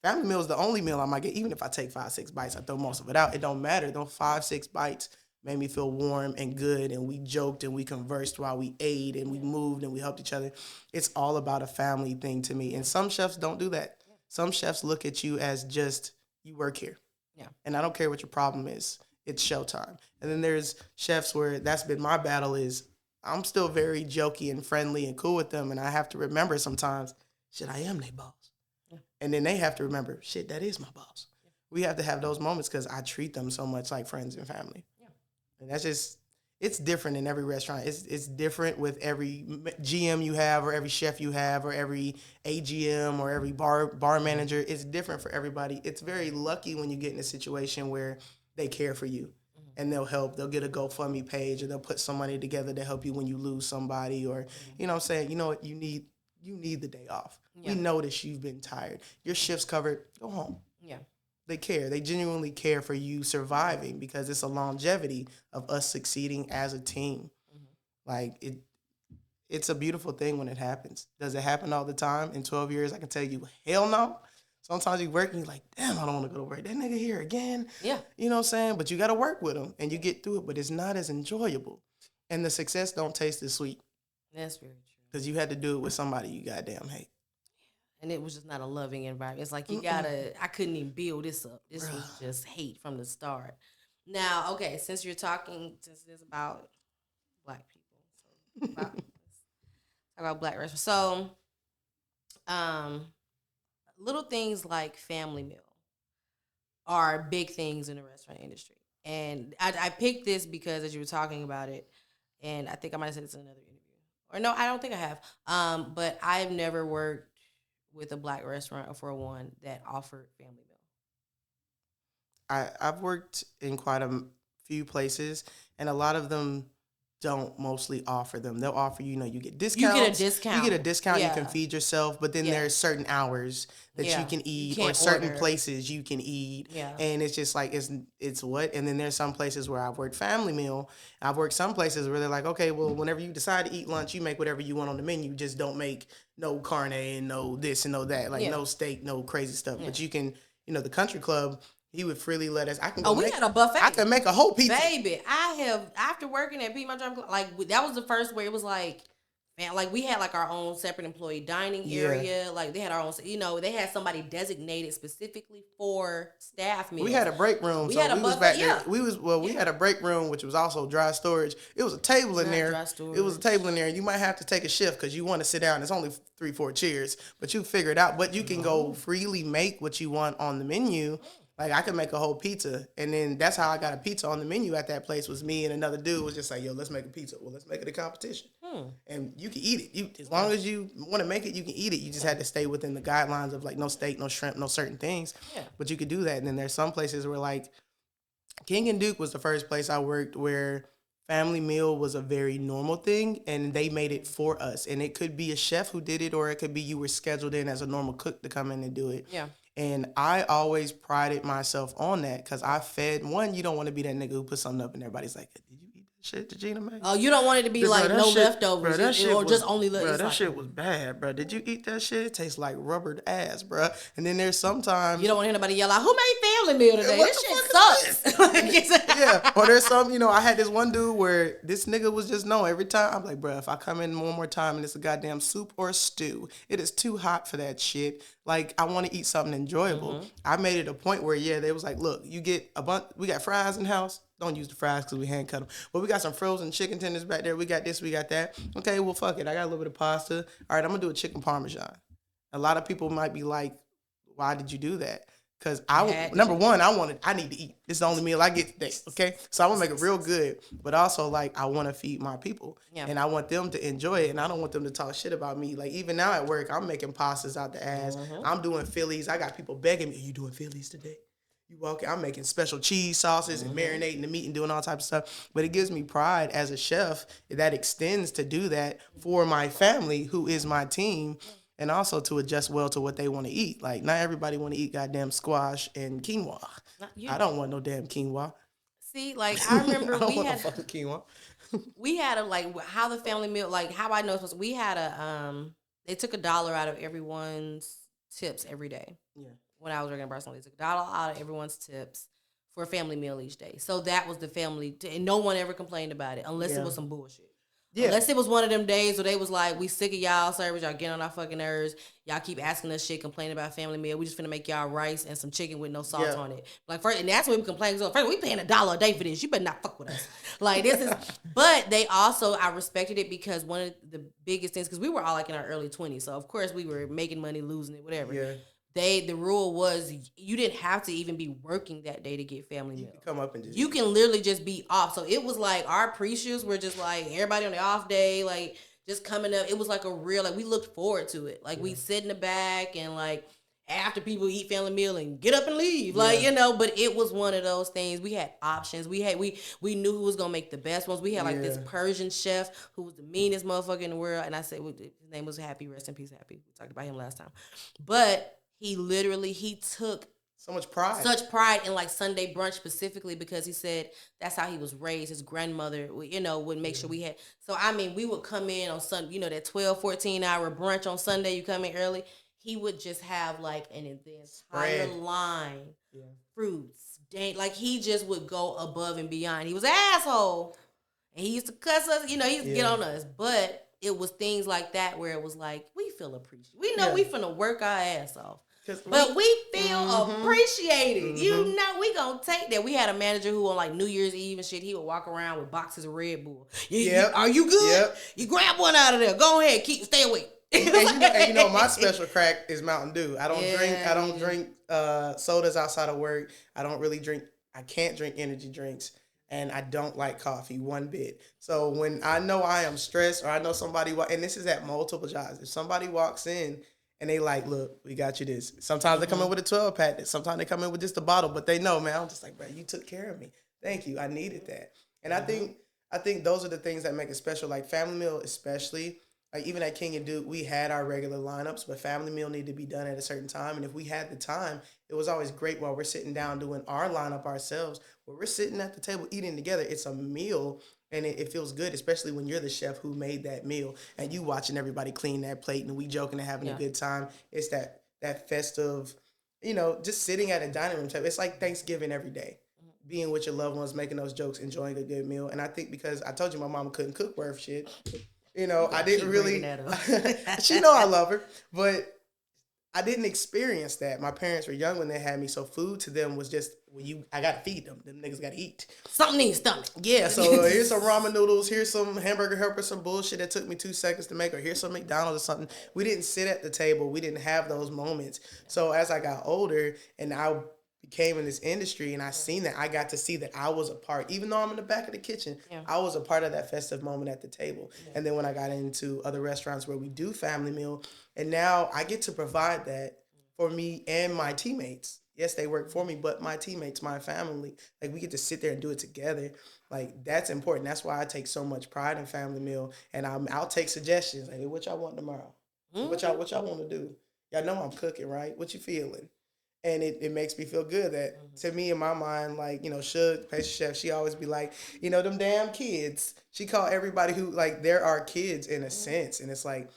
Family meal is the only meal I might get. Even if I take 5-6 bites, I throw most of it out. It don't matter. Those 5-6 bites made me feel warm and good, and we joked and we conversed while we ate, and we moved and we helped each other. It's all about a family thing to me. And some chefs don't do that. Some chefs look at you as just, you work here. Yeah. And I don't care what your problem is. It's showtime. And then there's chefs where that's been my battle is, I'm still very jokey and friendly and cool with them, and I have to remember sometimes, shit, I am their boss. Yeah. And then they have to remember, shit, that is my boss. We have to have those moments because I treat them so much like friends and family. Yeah. And that's just, it's different in every restaurant. It's different with every GM you have, or every chef you have, or every AGM, or every bar manager. It's different for everybody. It's very lucky when you get in a situation where they care for you and they'll help. They'll get a GoFundMe page, or they'll put some money together to help you when you lose somebody, or you know what I'm saying, you know what, you need the day off. Yeah. We notice you've been tired. Your shift's covered. Go home. Yeah. They care. They genuinely care for you surviving, because it's a longevity of us succeeding as a team. Like it's a beautiful thing when it happens. Does it happen all the time? In 12 years, I can tell you, hell no. Sometimes you work and you're like, damn, I don't want to go to work. That nigga here again. Yeah. You know what I'm saying? But you got to work with him and you get through it, but it's not as enjoyable. And the success don't taste as sweet That's very true. because you had to do it with somebody you goddamn hate. And it was just not a loving environment. It's like I couldn't even build this up. This was just hate from the start. Now, okay, since it is about black people, so talk about black restaurants. So, little things like family meal are big things in the restaurant industry. And I picked this because as you were talking about it, and I think I might have said this in another interview. Or no, I don't think I have. But I've never worked with a black restaurant, or for one that offered family meal. I've worked in quite a few places, and a lot of them don't mostly offer them. They'll offer you, you get discounts. You get a discount. You get a discount. Yeah. You can feed yourself, but then there's certain hours that you can eat, or certain places you can eat. Yeah. And it's just like it's what. And then there's some places where I've worked family meal. I've worked some places where they're like, okay, well, whenever you decide to eat lunch, you make whatever you want on the menu. Just don't make no carne and no this and no that, like no steak, no crazy stuff. But you can, the country club. He would freely let us. I can go. We had a buffet. I can make a whole pizza. Baby, I have, after working at Pete My Drum Club, like that was the first where it was like, man, like we had like our own separate employee dining area. Like they had our own, they had somebody designated specifically for staff meals. We had a break room. We had a buffet. We had a break room, which was also dry storage. It was a table in there. It was a table in there. You might have to take a shift because you want to sit down. It's only 3-4 chairs, but you figure it out. But you can go freely make what you want on the menu. Like, I could make a whole pizza, and then that's how I got a pizza on the menu at that place. Was me and another dude was just like, yo, let's make a pizza. Well, let's make it a competition. And you can eat it. As long as you want to make it, you can eat it. You just had to stay within the guidelines of, like, no steak, no shrimp, no certain things. Yeah. But you could do that. And then there's some places where, like, King and Duke was the first place I worked where family meal was a very normal thing, and they made it for us. And it could be a chef who did it, or it could be you were scheduled in as a normal cook to come in and do it. Yeah. And I always prided myself on that because I fed one. You don't want to be that nigga who puts something up and everybody's like, "Did you eat that shit that Gina made?" Oh, you don't want it to be like no leftovers, or just only leftovers. Bro, that shit was bad, bro. Did you eat that shit? It tastes like rubbered ass, bro. And then there's sometimes you don't want anybody yell out, "Who made family meal today? This shit sucks." Yeah. Or there's some, I had this one dude where this nigga was just known every time. I'm like, bro, if I come in one more time and it's a goddamn soup or a stew, it is too hot for that shit. Like, I want to eat something enjoyable. I made it a point where, they was like, look, you get a bunch, we got fries in the house. Don't use the fries because we hand cut them. But we got some frozen chicken tenders back there. We got this, we got that. Okay, well, fuck it. I got a little bit of pasta. All right, I'm going to do a chicken parmesan. A lot of people might be like, why did you do that? Because number one, I need to eat. It's the only meal I get today, okay? So I'm going to make it real good. But also, like, I want to feed my people. Yeah. And I want them to enjoy it. And I don't want them to talk shit about me. Like, even now at work, I'm making pastas out the ass. I'm doing Phillies. I got people begging me, are you doing Phillies today? You walk in, I'm making special cheese sauces and marinating the meat and doing all types of stuff. But it gives me pride as a chef that extends to do that for my family, who is my team. And also to adjust well to what they want to eat. Like, not everybody want to eat goddamn squash and quinoa. I don't want no damn quinoa. See, like, I remember I want no fucking quinoa. We had a, like, how the family meal, like, how I know it's supposed to, we had they took $1 out of everyone's tips every day. Yeah. When I was working in Barcelona, they took $1 out of everyone's tips for a family meal each day. So that was the family, and no one ever complained about it unless it was some bullshit. Yeah. Unless it was one of them days where they was like, we sick of y'all service, y'all getting on our fucking nerves. Y'all keep asking us shit, complaining about family meal. We just finna make y'all rice and some chicken with no salt Yeah. on it. Like first, and that's when we complain. So first, we paying $1 a day for this. You better not fuck with us. Like this is, but they also, I respected it because one of the biggest things, because we were all like in our early 20s, so of course we were making money, losing it, whatever. Yeah. The rule was you didn't have to even be working that day to get family You meal. can come up and just You can literally just be off. So it was like our pre-shoes were just like everybody on the off day, like just coming up. It was like a real, like we looked forward to it. Like we sit in the back and like after people eat family meal and get up and leave. Like, but it was one of those things. We had options. We knew who was gonna make the best ones. We had like this Persian chef who was the meanest motherfucker in the world. And I said his name was Happy, rest in peace, Happy. We talked about him last time. But he took such pride in like Sunday brunch specifically because he said that's how he was raised. His grandmother, would make sure we had. So, I mean, we would come in on Sunday, that 12, 14-hour brunch on Sunday. You come in early. He would just have like the entire line, fruits. Like he just would go above and beyond. He was an asshole. And he used to cuss us, he used to get on us. But it was things like that where it was like, we feel appreciated. We know we finna work our ass off. But we feel appreciated. We gonna take that. We had a manager who on like New Year's Eve and shit, he would walk around with boxes of Red Bull. Are you good? Yep. You grab one out of there. Go ahead, stay awake. And my special crack is Mountain Dew. I don't drink sodas outside of work. I can't drink energy drinks. And I don't like coffee one bit. So when I know I am stressed or I know somebody, and this is at multiple jobs, if somebody walks in and they like, look, we got you this. Sometimes they come in with a 12-pack. Sometimes they come in with just a bottle, but they know, man, I'm just like, bro, you took care of me. Thank you. I needed that. And I think those are the things that make it special. Like family meal especially, like even at King and Duke, we had our regular lineups, but family meal needed to be done at a certain time. And if we had the time, it was always great while we're sitting down doing our lineup ourselves, where we're sitting at the table eating together. It's a meal, and it feels good, especially when you're the chef who made that meal and you watching everybody clean that plate and we joking and having a good time. It's that festive, just sitting at a dining room table. It's like Thanksgiving every day. Being with your loved ones, making those jokes, enjoying a good meal. And I think because I told you my mama couldn't cook worth shit, I didn't really. She know I love her, but I didn't experience that. My parents were young when they had me, so food to them was just, I gotta feed them. Them niggas gotta eat. Something needs stomach. Yeah, so here's some ramen noodles, here's some hamburger helper, some bullshit that took me 2 seconds to make, or here's some McDonald's or something. We didn't sit at the table. We didn't have those moments. So as I got older and I became in this industry and I seen that, I got to see that I was a part, even though I'm in the back of the kitchen, I was a part of that festive moment at the table. And then when I got into other restaurants where we do family meal, and now I get to provide that for me and my teammates. Yes, they work for me, but my teammates, my family, like we get to sit there and do it together. Like that's important. That's why I take so much pride in family meal, and I'll take suggestions. Like, hey, what y'all want tomorrow? What y'all want to do? Y'all know I'm cooking, right? What you feeling? And it makes me feel good that to me in my mind, like, Shug, pastry chef, she always be like, them damn kids. She called everybody who, like, there are kids in a sense. And it's like,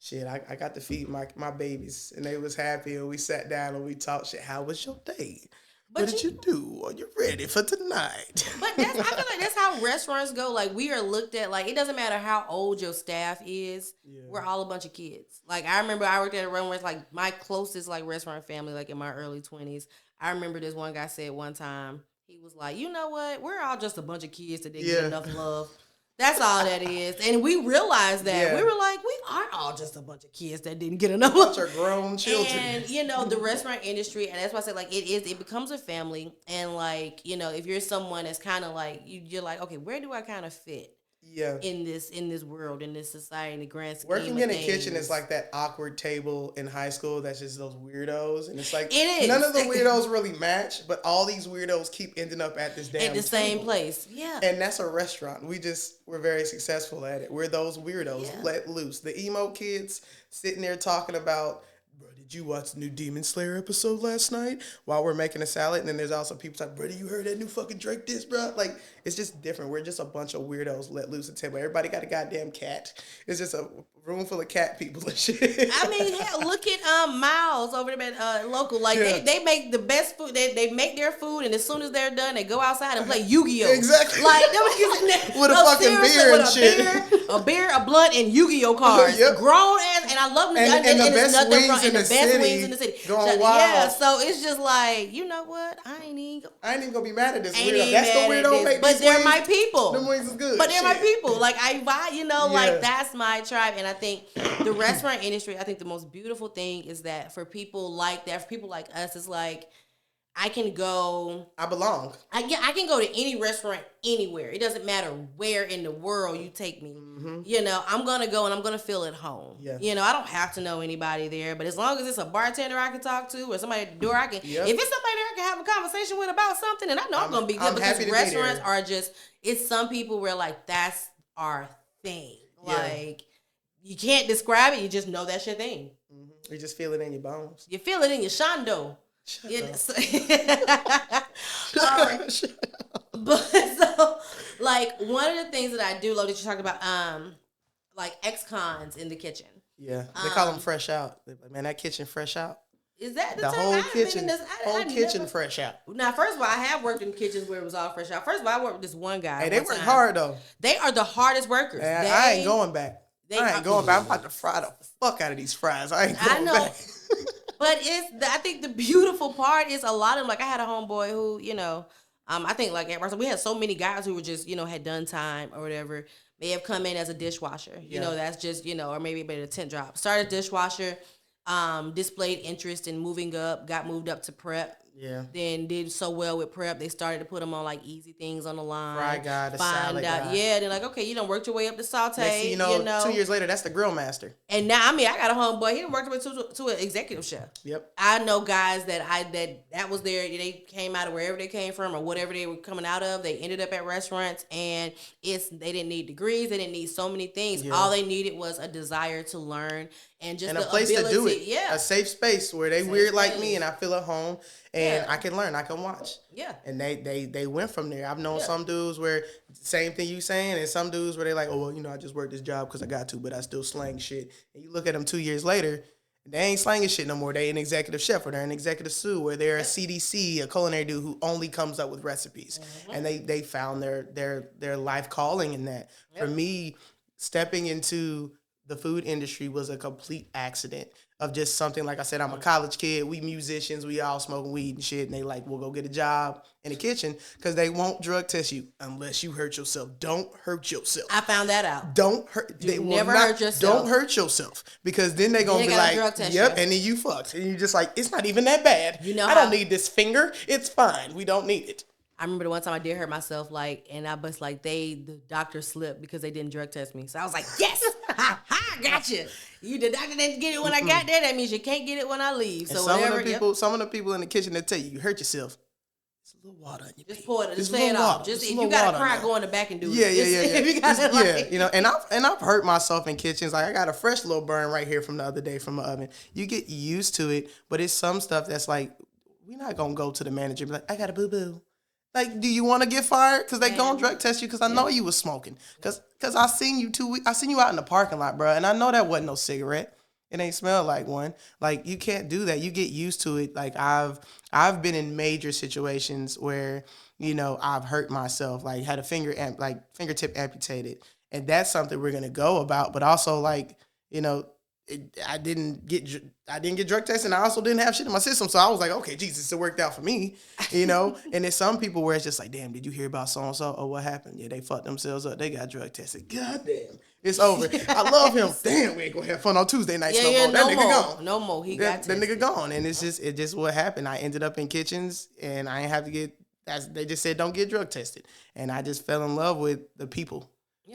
shit, I got to feed my babies and they was happy and we sat down and we talked shit. How was your day? What did you do? Are you ready for tonight? But I feel like that's how restaurants go. Like we are looked at like it doesn't matter how old your staff is. Yeah. We're all a bunch of kids. Like I remember I worked at a restaurant like my closest like restaurant family like in my early 20s. I remember this one guy said one time he was like, you know what? We're all just a bunch of kids that didn't get enough love. That's all that is. And we realized that. Yeah. We were like, we aren't all just a bunch of kids that didn't get enough. A bunch of grown children. And, the restaurant industry, and that's why I said, like, it becomes a family. And, like, if you're someone that's kind of like, you're like, okay, where do I kind of fit? Yeah. In this world, in this society, in the grand scheme Working of in a things. kitchen is like that awkward table in high school that's just those we're and it's like it is. None of the weirdos really match, but all these weirdos keep ending up at this damn same place. Yeah. And that's a restaurant. We're very successful at it. We're those weirdos let loose. The emo kids sitting there talking about, bro, did did you watch the new Demon Slayer episode last night while we're making a salad? And then there's also people like, brother, you heard that new fucking Drake diss, bro? Like, it's just different. We're just a bunch of weirdos let loose at the table. Everybody got a goddamn cat. It's just a room full of cat people and shit. I mean, hell, look at Miles over there at local. Like Yeah. they make the best food. They make their food, and as soon as they're done, they go outside and play Yu-Gi-Oh. Exactly. Like them niggas in there, With a fucking seriously, beer with and a shit. beer, a blunt, and Yu-Gi-Oh cards. Yep. Grown ass, and I love them. And the it's best nothing wings wrong- in and the city wings in the city. going wild. Yeah, so it's just like, you know what? I ain't even gonna be mad at this Ain't weirdo. even That's the mad at weirdo this, make but these they're wings. my people. Them wings is good. But they're my Shit. people. Like I buy, Yeah. like that's my tribe. And I think the restaurant industry, I think the most beautiful thing is that for people like that, for people like us, it's like I can go. I belong. I can go to any restaurant anywhere. It doesn't matter where in the world you take me. Mm-hmm. You know, I'm gonna go and I'm gonna feel at home. Yeah. You know, I don't have to know anybody there, but as long as it's a bartender I can talk to or somebody at the door I can. Yep. If it's somebody there I can have a conversation with about something, and I know I'm gonna be good I'm because happy to be restaurants there. are just. It's some people where like that's our thing. Yeah. Like you can't describe it. You just know that's your thing. Mm-hmm. You just feel it in your bones. You feel it in your shondo. Shut But so, like, one of the things that I do love that you talked about, like ex-cons in the kitchen. Yeah, they call them fresh out. They're like, man, that kitchen fresh out. Is that the The term? whole I haven't been kitchen, in this- whole I kitchen never- fresh out. Now, first of all, I have worked in kitchens where it was all fresh out. First of all, I worked with this one guy. Hey, they one work time. hard though. They are the hardest workers. And I ain't going back. they I are- ain't going back. I'm about to fry the fuck out of these fries. I ain't I going know. back. But I think the beautiful part is a lot of them. Like I had a homeboy who, you know, I think like at Russell, we had so many guys who were just, you know, had done time or whatever. May have come in as a dishwasher. You know, that's just, you know, or maybe a tent job. Started dishwasher, displayed interest in moving up, got moved up to prep. Yeah. Then did so well with prep, they started to put them on like easy things on the line. Fry guy, the salad guy. Yeah, they're like, okay, you done worked your way up to saute. Next thing you know, 2 years later, that's the grill master. And now, I mean, I got a homeboy. He done worked his way to an executive chef. Yep. I know guys that was there. They came out of wherever they came from or whatever they were coming out of. They ended up at restaurants, and they didn't need degrees. They didn't need so many things. Yeah. All they needed was a desire to learn and just And the a place ability. to do it. Yeah, A safe space where they Safe weird like space. me and I feel at home and Yeah. I can learn, I can watch. yeah. And they went from there. I've known Yeah. some dudes where same thing you saying, and some dudes where they like, oh well, you know, I just worked this job because I got to, but I still slang shit. And you look at them 2 years later, they ain't slanging shit no more. They an executive chef or they're an executive sous or they're a CDC, a culinary dude who only comes up with recipes. And they found their life calling in that. For me, stepping into the food industry was a complete accident of just something. Like I said, I'm a college kid. We musicians, we all smoking weed and shit. And they like, we'll go get a job in the kitchen because they won't drug test you unless you hurt yourself. Don't hurt yourself. I found that out. Don't hurt. You They will never not- hurt yourself. Don't hurt yourself because then they gonna Then they be gotta like, drug test yep, you. and then you fucked, and you just like, it's not even that bad. You know I don't how- need this finger. It's fine. We don't need it. I remember the one time I did hurt myself, like, and I was like, the doctor slipped because they didn't drug test me. So I was like, yes, ha, I got you. The doctor didn't get it when I got there. That means you can't get it when I leave. And So some whatever. of the people, some of the people in the kitchen that tell you, you hurt yourself. It's a little water in your Just pee. pour it. Just Just a say it little off. water. Just Just a if you little got to water cry, in go in the back and do Yeah, it. yeah, Just- yeah, yeah. If you got Just- like, you know, and I've hurt myself in kitchens. Like I got a fresh little burn right here from the other day from the oven. You get used to it, but it's some stuff that's like, we're not gonna go to the manager and be like, I got a boo boo. Like, do you want to get fired? Because they gonna drug test you. Because I know you was smoking. Because I seen you I seen you out in the parking lot, bro. And I know that wasn't no cigarette. It ain't smell like one. Like you can't do that. You get used to it. Like I've been in major situations where you know I've hurt myself. Like had a fingertip amputated, and that's something we're gonna go about. But also like you know. I didn't get drug tested, and I also didn't have shit in my system. So I was like, okay, Jesus, it worked out for me, you know. And there's some people where it's just like, damn, did you hear about so and so? Oh, what happened? Yeah, they fucked themselves up. They got drug tested. God damn, it's over. I love him. Damn, we ain't gonna have fun on Tuesday nights no more. That nigga gone. No more. He got That nigga tested. gone, and it's just what happened. I ended up in kitchens, and I ain't have to get. They just said don't get drug tested, and I just fell in love with the people,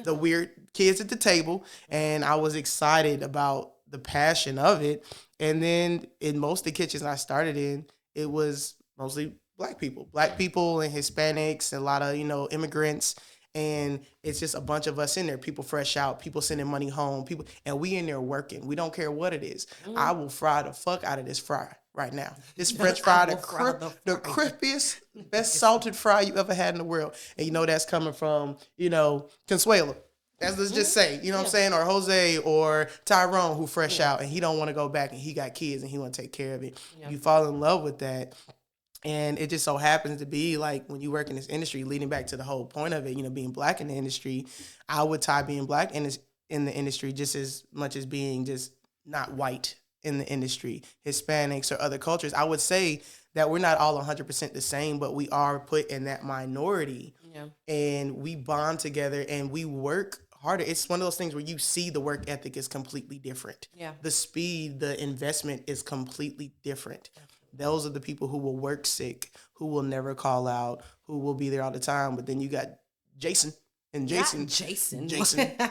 the weird kids at the table, and I was excited about the passion of it. And then in most of the kitchens I started in, it was mostly black people and Hispanics, and a lot of, you know, immigrants. And it's just a bunch of us in there, people fresh out, people sending money home, people, and we in there working. We don't care what it is. I will fry the fuck out of this fry right now. This French fry, the crispiest, best salted fry you ever had in the world. And you know that's coming from, Consuelo. Let's just say, you know what I'm saying? Or Jose or Tyrone who fresh out and he don't want to go back and he got kids and he want to take care of it. You fall in love with that. And it just so happens to be like when you work in this industry, leading back to the whole point of it, being black in the industry, I would tie being black in the industry just as much as being just not white in the industry, Hispanics or other cultures. I would say that we're not all 100% the same, but we are put in that minority. Yeah. And we bond together and we work harder. It's one of those things where you see the work ethic is completely different. Yeah. The speed, the investment is completely different. Those are the people who will work sick, who will never call out, who will be there all the time. But then you got Jason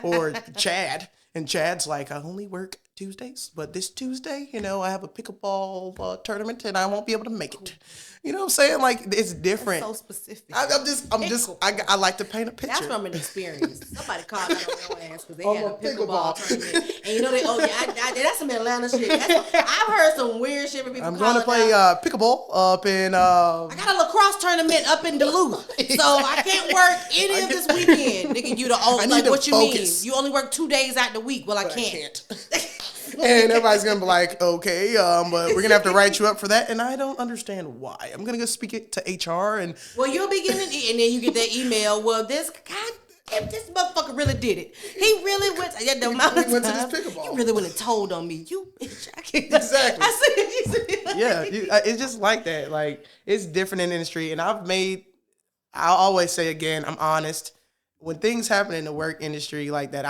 or Chad. And Chad's like, I only work Tuesdays, but this Tuesday, I have a pickleball tournament and I won't be able to make it. You know what I'm saying? Like, it's different. That's so specific. I like to paint a picture. That's from an experience. Somebody called out on your ass because they had a pickleball tournament. And that's some Atlanta shit. I've heard some weird shit from people. I'm going to play pickleball up in... I got a lacrosse tournament up in Duluth. So I can't work any of this weekend. Nigga, you the old, like, what you mean? You only work 2 days out the week. Well, I can't. And everybody's going to be like, okay, but we're going to have to write you up for that. And I don't understand why. I'm going to go speak it to HR. And well, you'll be getting it. And then you get that email. Well, this motherfucker really did it. He really went to this pickleball. You really went and told on me. You bitch. Exactly. I said, yeah, it's just like that. Like, it's different in the industry. And I'll always say again, I'm honest. When things happen in the work industry like that,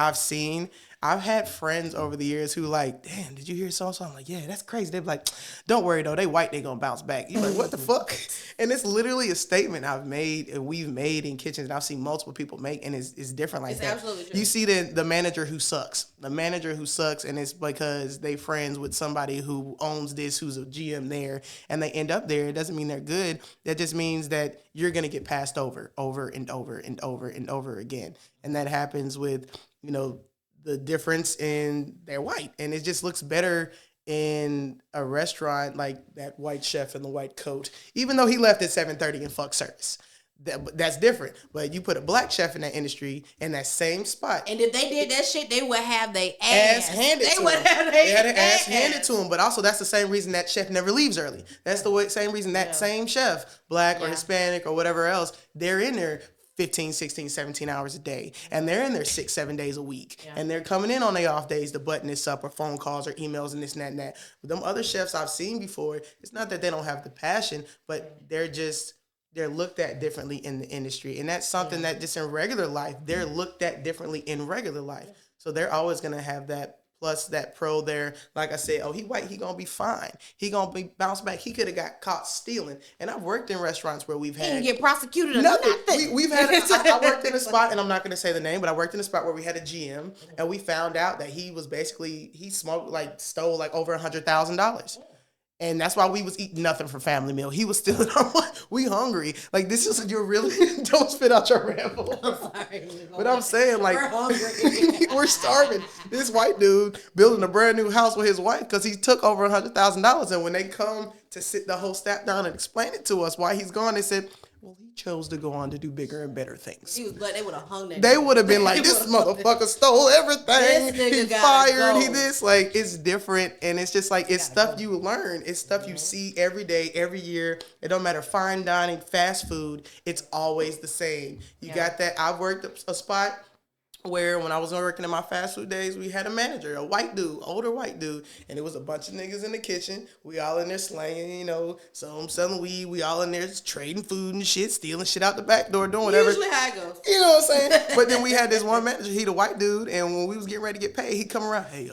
I've had friends over the years who like, damn, did you hear so-and-so? I'm like, yeah, that's crazy. They be like, don't worry though, they white, they gonna bounce back. You're like, what the fuck? And it's literally a statement I've made and we've made in kitchens and I've seen multiple people make, and it's different like that. Absolutely true. You see the manager who sucks. The manager who sucks, and it's because they friends with somebody who owns this, who's a GM there, and they end up there. It doesn't mean they're good. That just means that you're gonna get passed over and over and over and over again. And that happens with, the difference in they're white, and it just looks better in a restaurant like that white chef in the white coat, even though he left at 7:30 and fuck service. That's different. But you put a black chef in that industry in that same spot, and if they did that shit, they would have their ass handed to them. They had their ass handed to them. But also, that's the same reason that chef never leaves early. That's the same reason that same chef, black or Hispanic or whatever else, they're in there 15, 16, 17 hours a day. And they're in there 6-7 days a week. Yeah. And they're coming in on their off days to button this up or phone calls or emails and this and that and that. But them other chefs I've seen before, it's not that they don't have the passion, but they're looked at differently in the industry. And that's something that just in regular life, they're looked at differently in regular life. So they're always going to have that plus that pro there. Like I said, he white, he gonna be fine. He gonna be bounced back. He could have got caught stealing. And I've worked in restaurants where we've had... He didn't get prosecuted or nothing. We've had... I worked in a spot, and I'm not gonna say the name, but I worked in a spot where we had a GM, and we found out that he was basically... He stole over $100,000. And that's why we was eating nothing for family meal. He was stealing our money. We hungry. Like, this is, you're really, don't spit out your ramble. I'm sorry. But I'm saying, like, we're hungry. We're starving. This white dude building a brand new house with his wife because he took over $100,000. And when they come to sit the whole staff down and explain it to us why he's gone, they said, well, he chose to go on to do bigger and better things. He was glad they would have hung that. They would have been like, this motherfucker stole everything. He fired. He this. Like, it's different. And it's just like, it's stuff you learn. It's stuff you see every day, every year. It don't matter. Fine dining, fast food. It's always the same. You got that. I worked a spot where when I was working in my fast food days, we had a manager, a white dude, older white dude, and it was a bunch of niggas in the kitchen. We all in there slanging, some selling weed. We all in there trading food and shit, stealing shit out the back door, doing whatever. Usually how it goes. You know what I'm saying? But then we had this one manager, he the white dude, and when we was getting ready to get paid, he'd come around, hey,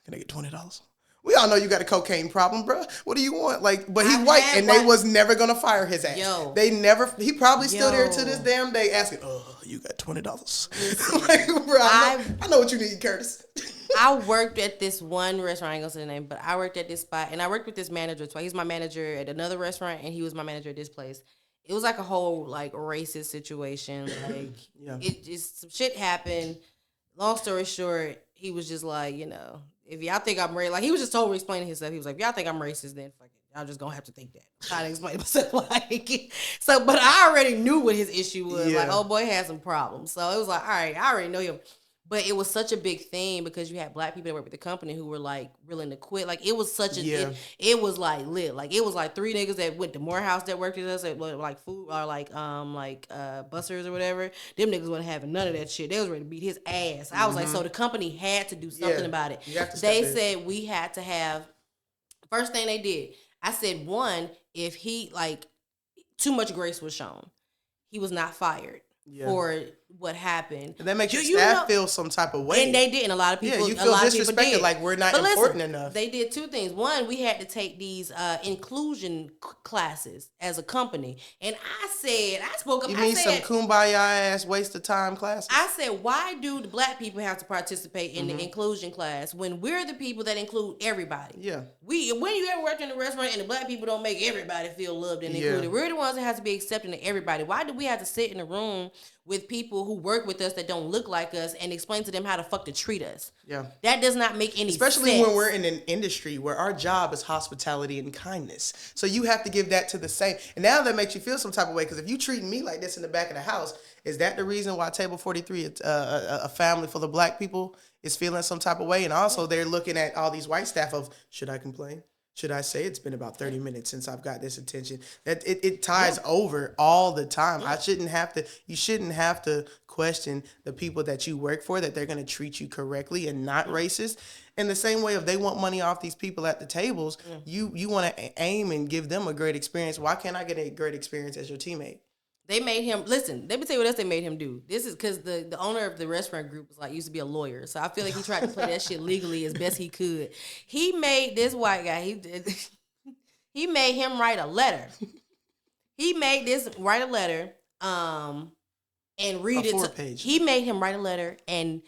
can I get $20? We all know you got a cocaine problem, bro. What do you want? Like, but he white, and they was never gonna fire his ass. He probably still there to this damn day asking, you got $20. Like, bro, I know what you need, Curtis. I worked at this one restaurant, I ain't gonna say the name, but I worked at this spot, and I worked with this manager twice. He's my manager at another restaurant, and he was my manager at this place. it was like a whole like racist situation. Like Yeah. it just some shit happened. Long story short, he was just like, if y'all think I'm racist, like he was just totally explaining himself. He was like, if y'all think I'm racist, then fuck it. Y'all just gonna have to think that. I'm trying to explain myself like so, but I already knew what his issue was. Yeah. Like, oh boy had some problems. So it was like, all right, I already know him. But it was such a big thing because you had black people that worked with the company who were like willing to quit. Like it was such a it was like lit. Like it was like 3 niggas that went to Morehouse that worked with us at like food or like bussers or whatever. Them niggas wasn't having none of that shit. They was ready to beat his ass. I was like, so the company had to do something about it. They said we had to have first thing they did. I said one, if he like too much grace was shown, he was not fired. For what happened. And that makes your staff feel some type of way. And they did. And a lot of people, you feel disrespected, like we're not important enough. They did 2 things. One, we had to take these inclusion classes as a company. And I spoke up. You mean some kumbaya ass waste of time classes? I said, why do the black people have to participate in the inclusion class when we're the people that include everybody? Yeah. When you ever worked in a restaurant and the black people don't make everybody feel loved and included, we're the ones that have to be accepting of everybody. Why do we have to sit in a room with people who work with us that don't look like us and explain to them how the fuck to treat us? Yeah. That does not make any sense. Especially when we're in an industry where our job is hospitality and kindness. So you have to give that to the same. And now that makes you feel some type of way, because if you treating me like this in the back of the house, is that the reason why Table 43, a family full of black people, is feeling some type of way? And also they're looking at all these white staff of, should I complain? Should I say it's been about 30 minutes since I've got this attention? That it ties over all the time. You shouldn't have to question the people that you work for, that they're going to treat you correctly and not racist. In the same way, if they want money off these people at the tables, you want to aim and give them a great experience. Why can't I get a great experience as your teammate? They made him listen. Let me tell you what else they made him do. This is because the owner of the restaurant group was like used to be a lawyer, so I feel like he tried to play that shit legally as best he could. He made this white guy. He made him write a letter. He made this write a letter, and read it. 4-page. He made him write a letter and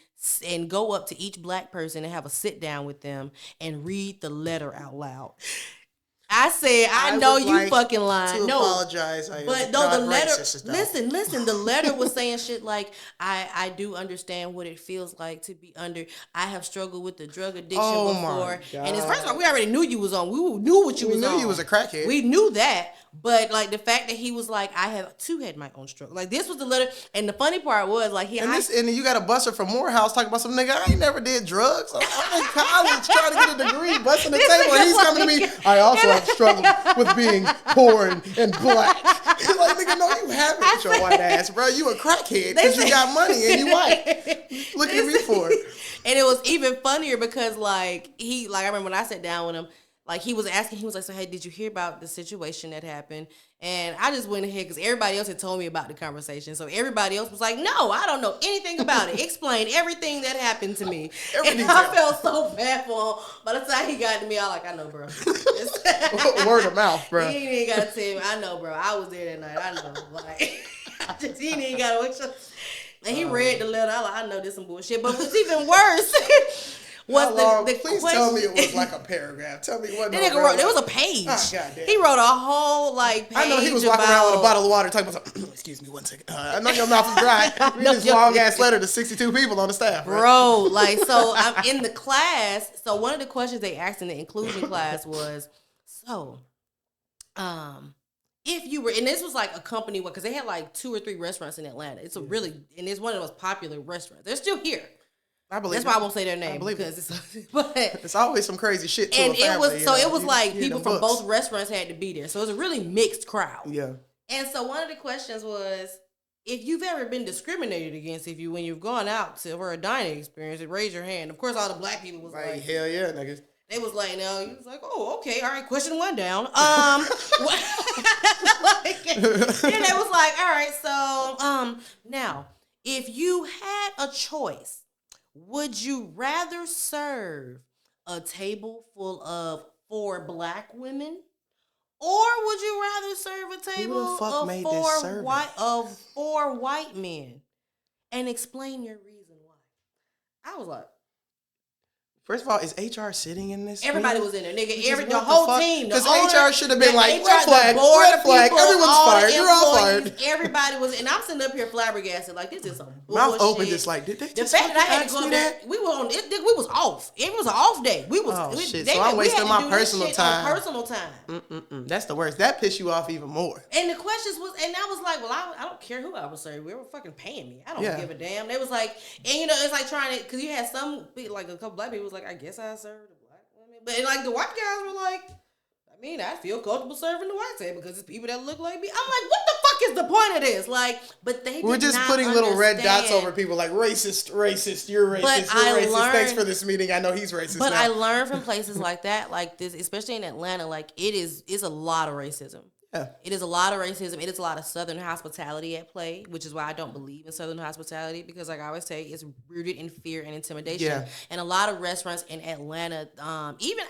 go up to each black person and have a sit down with them and read the letter out loud. I said, I know you like fucking lying. No, apologize. But no, the letter. Listen. The letter was saying shit like, I do understand what it feels like to be under. I have struggled with the drug addiction before, and it's first of all, we already knew you was on. We knew what you was on. We knew you was a crackhead. We knew that. But like the fact that he was like, I have too had my own struggle. Like this was the letter, and the funny part was like and you got a buster from Morehouse talking about some nigga. I ain't never did drugs. I'm in college trying to get a degree, busting the table, and he's coming to me. I also have struggled with being poor and black. He's like, nigga, no, you haven't with your white ass, bro. You a crackhead because you got money and you white. Look at me for it. And it was even funnier because I remember when I sat down with him. Like, he was asking, he was like, so, hey, did you hear about the situation that happened? And I just went ahead because everybody else had told me about the conversation. So everybody else was like, no, I don't know anything about it. Explain everything that happened to me. And I felt so bad for him. By the time he got to me, I was like, I know, bro. Word of mouth, bro. He ain't got to tell me. I know, bro. I was there that night. I know. Like, he ain't got to wait. And he read the letter. I was like, I know this some bullshit. But what's even worse... Please tell me it was like a paragraph. Tell me what. There was a page. Oh, goddamn. He wrote a whole page. I know he was walking around with a bottle of water talking about something. Excuse me 1 second. I know your mouth is dry. Read this long ass letter to 62 people on the staff. Bro, so I'm in the class. So one of the questions they asked in the inclusion class was, if you were, and this was like a company, because they had like 2 or 3 restaurants in Atlanta. It's and it's one of the most popular restaurants. They're still here. I believe That's why I won't say their name because it's always some crazy shit. And it was like people from both restaurants had to be there, so it was a really mixed crowd. Yeah. And so one of the questions was, if you've ever been discriminated against, when you've gone out for a dining experience, raise your hand. Of course, all the black people was like, hell yeah, niggas. They was like, no. He was like, oh, okay, all right. Question 1 down. And they was like, all right. So now, if you had a choice. Would you rather serve a table full of 4 black women, or would you rather serve a table of 4 white men? And explain your reason why. I was like, First of all, is HR sitting in this? Everybody meeting? was in there, nigga. Because The what whole fuck? team. Because HR should have been like, HR, red flag, the board, red the flag. people, Everyone's all the fired. You're all employees, fired. Everybody was, and I'm sitting up here flabbergasted, like this is some bullshit. Mouth open, just like, did they the just fact that I had to ask go me up there, that? we were on it. We was off. It was an off day. We was. Oh, shit. They, So I'm we had wasting to my do this personal shit time. on personal time. That's the worst. That pissed you off even more. And the questions was, and I was like, well, I don't care who I was serving. They were fucking paying me. I don't give a damn. They was like, and you know, it's like trying to, because you had some, like a couple black people was like, I guess I served a black woman. But like the white guys were like, I mean, I feel comfortable serving the white side because it's people that look like me. I'm like, what the fuck is the point of this? Like, but they We're just putting little red dots over people like racist, you're racist, you're racist. Thanks for this meeting. I know he's racist. But now. I learned from places like that, like this, especially in Atlanta, like it's a lot of racism. Yeah. It is a lot of racism. It is a lot of Southern hospitality at play, which is why I don't believe in Southern hospitality, because like I always say, it's rooted in fear and intimidation. Yeah. And a lot of restaurants in Atlanta, even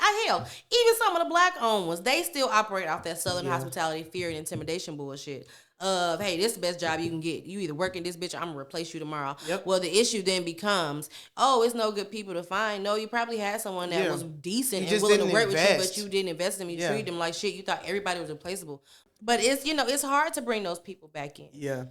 some of the black owned ones, they still operate off that Southern hospitality, fear and intimidation bullshit. Of, hey, this is the best job you can get. You either work in this bitch or I'm going to replace you tomorrow. Yep. Well, the issue then becomes, oh, it's no good people to find. No, you probably had someone that was decent and willing to work with you, but you didn't invest in them. You treated them like shit. You thought everybody was replaceable. But it's, it's hard to bring those people back in. Yeah.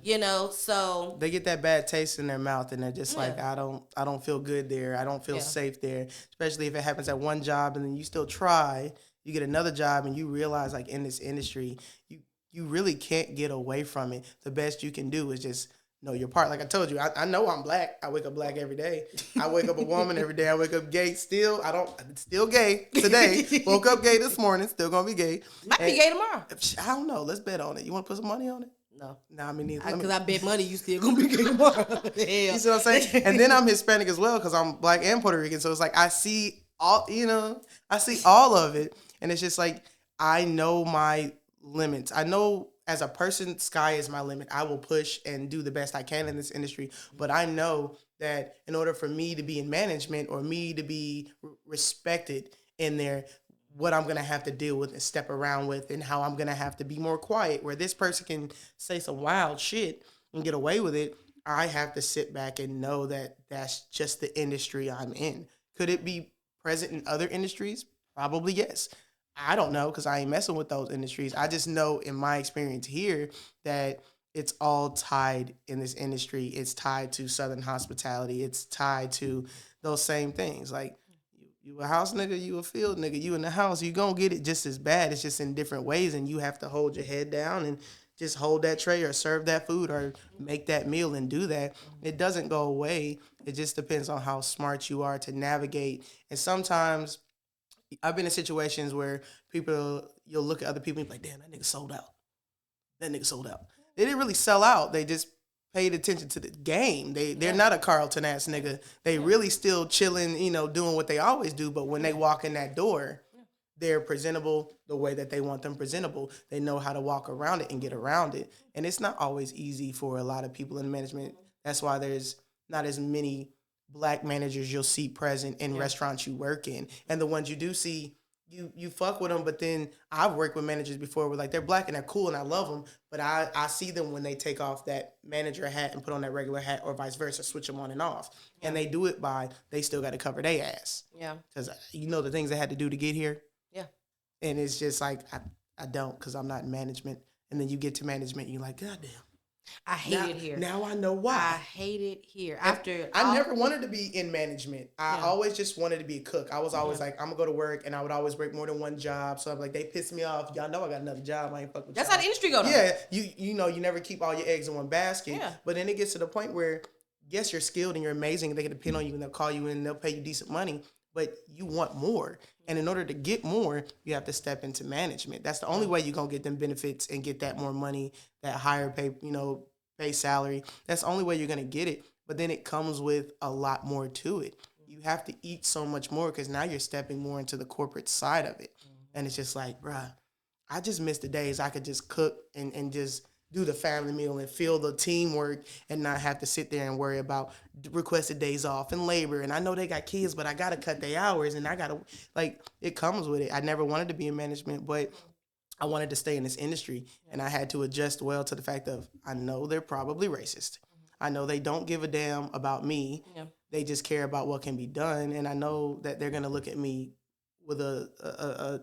So they get that bad taste in their mouth and they're just like, I don't feel good there. I don't feel safe there. Especially if it happens at one job and then you still try, you get another job and you realize like in this industry, you really can't get away from it. The best you can do is just know your part. Like I told you, I know I'm black. I wake up black every day. I wake up a woman every day. I wake up gay still. Still gay today. Woke up gay this morning. Still gonna be gay. Might be gay tomorrow. I don't know. Let's bet on it. You want to put some money on it? No. Nah, me neither. Because I bet money you still gonna be gay tomorrow. You see what I'm saying? And then I'm Hispanic as well because I'm black and Puerto Rican. So it's like I see all of it. And it's just like I know my limits. I know as a person, sky is my limit. I will push and do the best I can in this industry. But I know that in order for me to be in management or me to be respected in there, what I'm going to have to deal with and step around with and how I'm going to have to be more quiet, where this person can say some wild shit and get away with it. I have to sit back and know that that's just the industry I'm in. Could it be present in other industries? Probably yes. I don't know because I ain't messing with those industries. I just know in my experience here that it's all tied in this industry. It's tied to Southern hospitality. It's tied to those same things. Like you a house nigga, you a field nigga, you in the house, you gonna get it just as bad. It's just in different ways and you have to hold your head down and just hold that tray or serve that food or make that meal and do that. It doesn't go away. It just depends on how smart you are to navigate. And sometimes I've been in situations where you'll look at other people and be like, damn, that nigga sold out. That nigga sold out. They didn't really sell out. They just paid attention to the game. They're not a Carlton ass nigga. They really still chilling, doing what they always do. But when they walk in that door, they're presentable the way that they want them presentable. They know how to walk around it and get around it. And it's not always easy for a lot of people in management. That's why there's not as many Black managers you'll see present in restaurants you work in. And the ones you do see, you fuck with them, but then I've worked with managers before where like they're Black and they're cool and I love them, but I see them when they take off that manager hat and put on that regular hat or vice versa, switch them on and off. Yeah. And they do it by, they still got to cover their ass. Yeah. Because the things they had to do to get here. Yeah. And it's just like, I don't, because I'm not in management. And then you get to management and you're like, God damn. I hate it here. Now I know why. I hate it here. I never wanted to be in management. I always just wanted to be a cook. I was always like, I'm gonna go to work, and I would always work more than one job. So I'm like, they piss me off. Y'all know I got another job. I ain't fuck with That's y'all. how the industry goes. Yeah, you never keep all your eggs in one basket. Yeah. But then it gets to the point where, yes, you're skilled and you're amazing. They can depend on you and they'll call you in and they'll pay you decent money. But you want more. And in order to get more, you have to step into management. That's the only way you're gonna get them benefits and get that more money, that higher pay, base salary. That's the only way you're going to get it. But then it comes with a lot more to it. You have to eat so much more because now you're stepping more into the corporate side of it. And it's just like, bruh, I just miss the days I could just cook and just do the family meal and feel the teamwork and not have to sit there and worry about requested days off and labor. And I know they got kids, but I got to cut their hours and I got to, it comes with it. I never wanted to be in management, but I wanted to stay in this industry, and I had to adjust well to the fact of I know they're probably racist. I know they don't give a damn about me. Yeah. They just care about what can be done, and I know that they're gonna look at me with a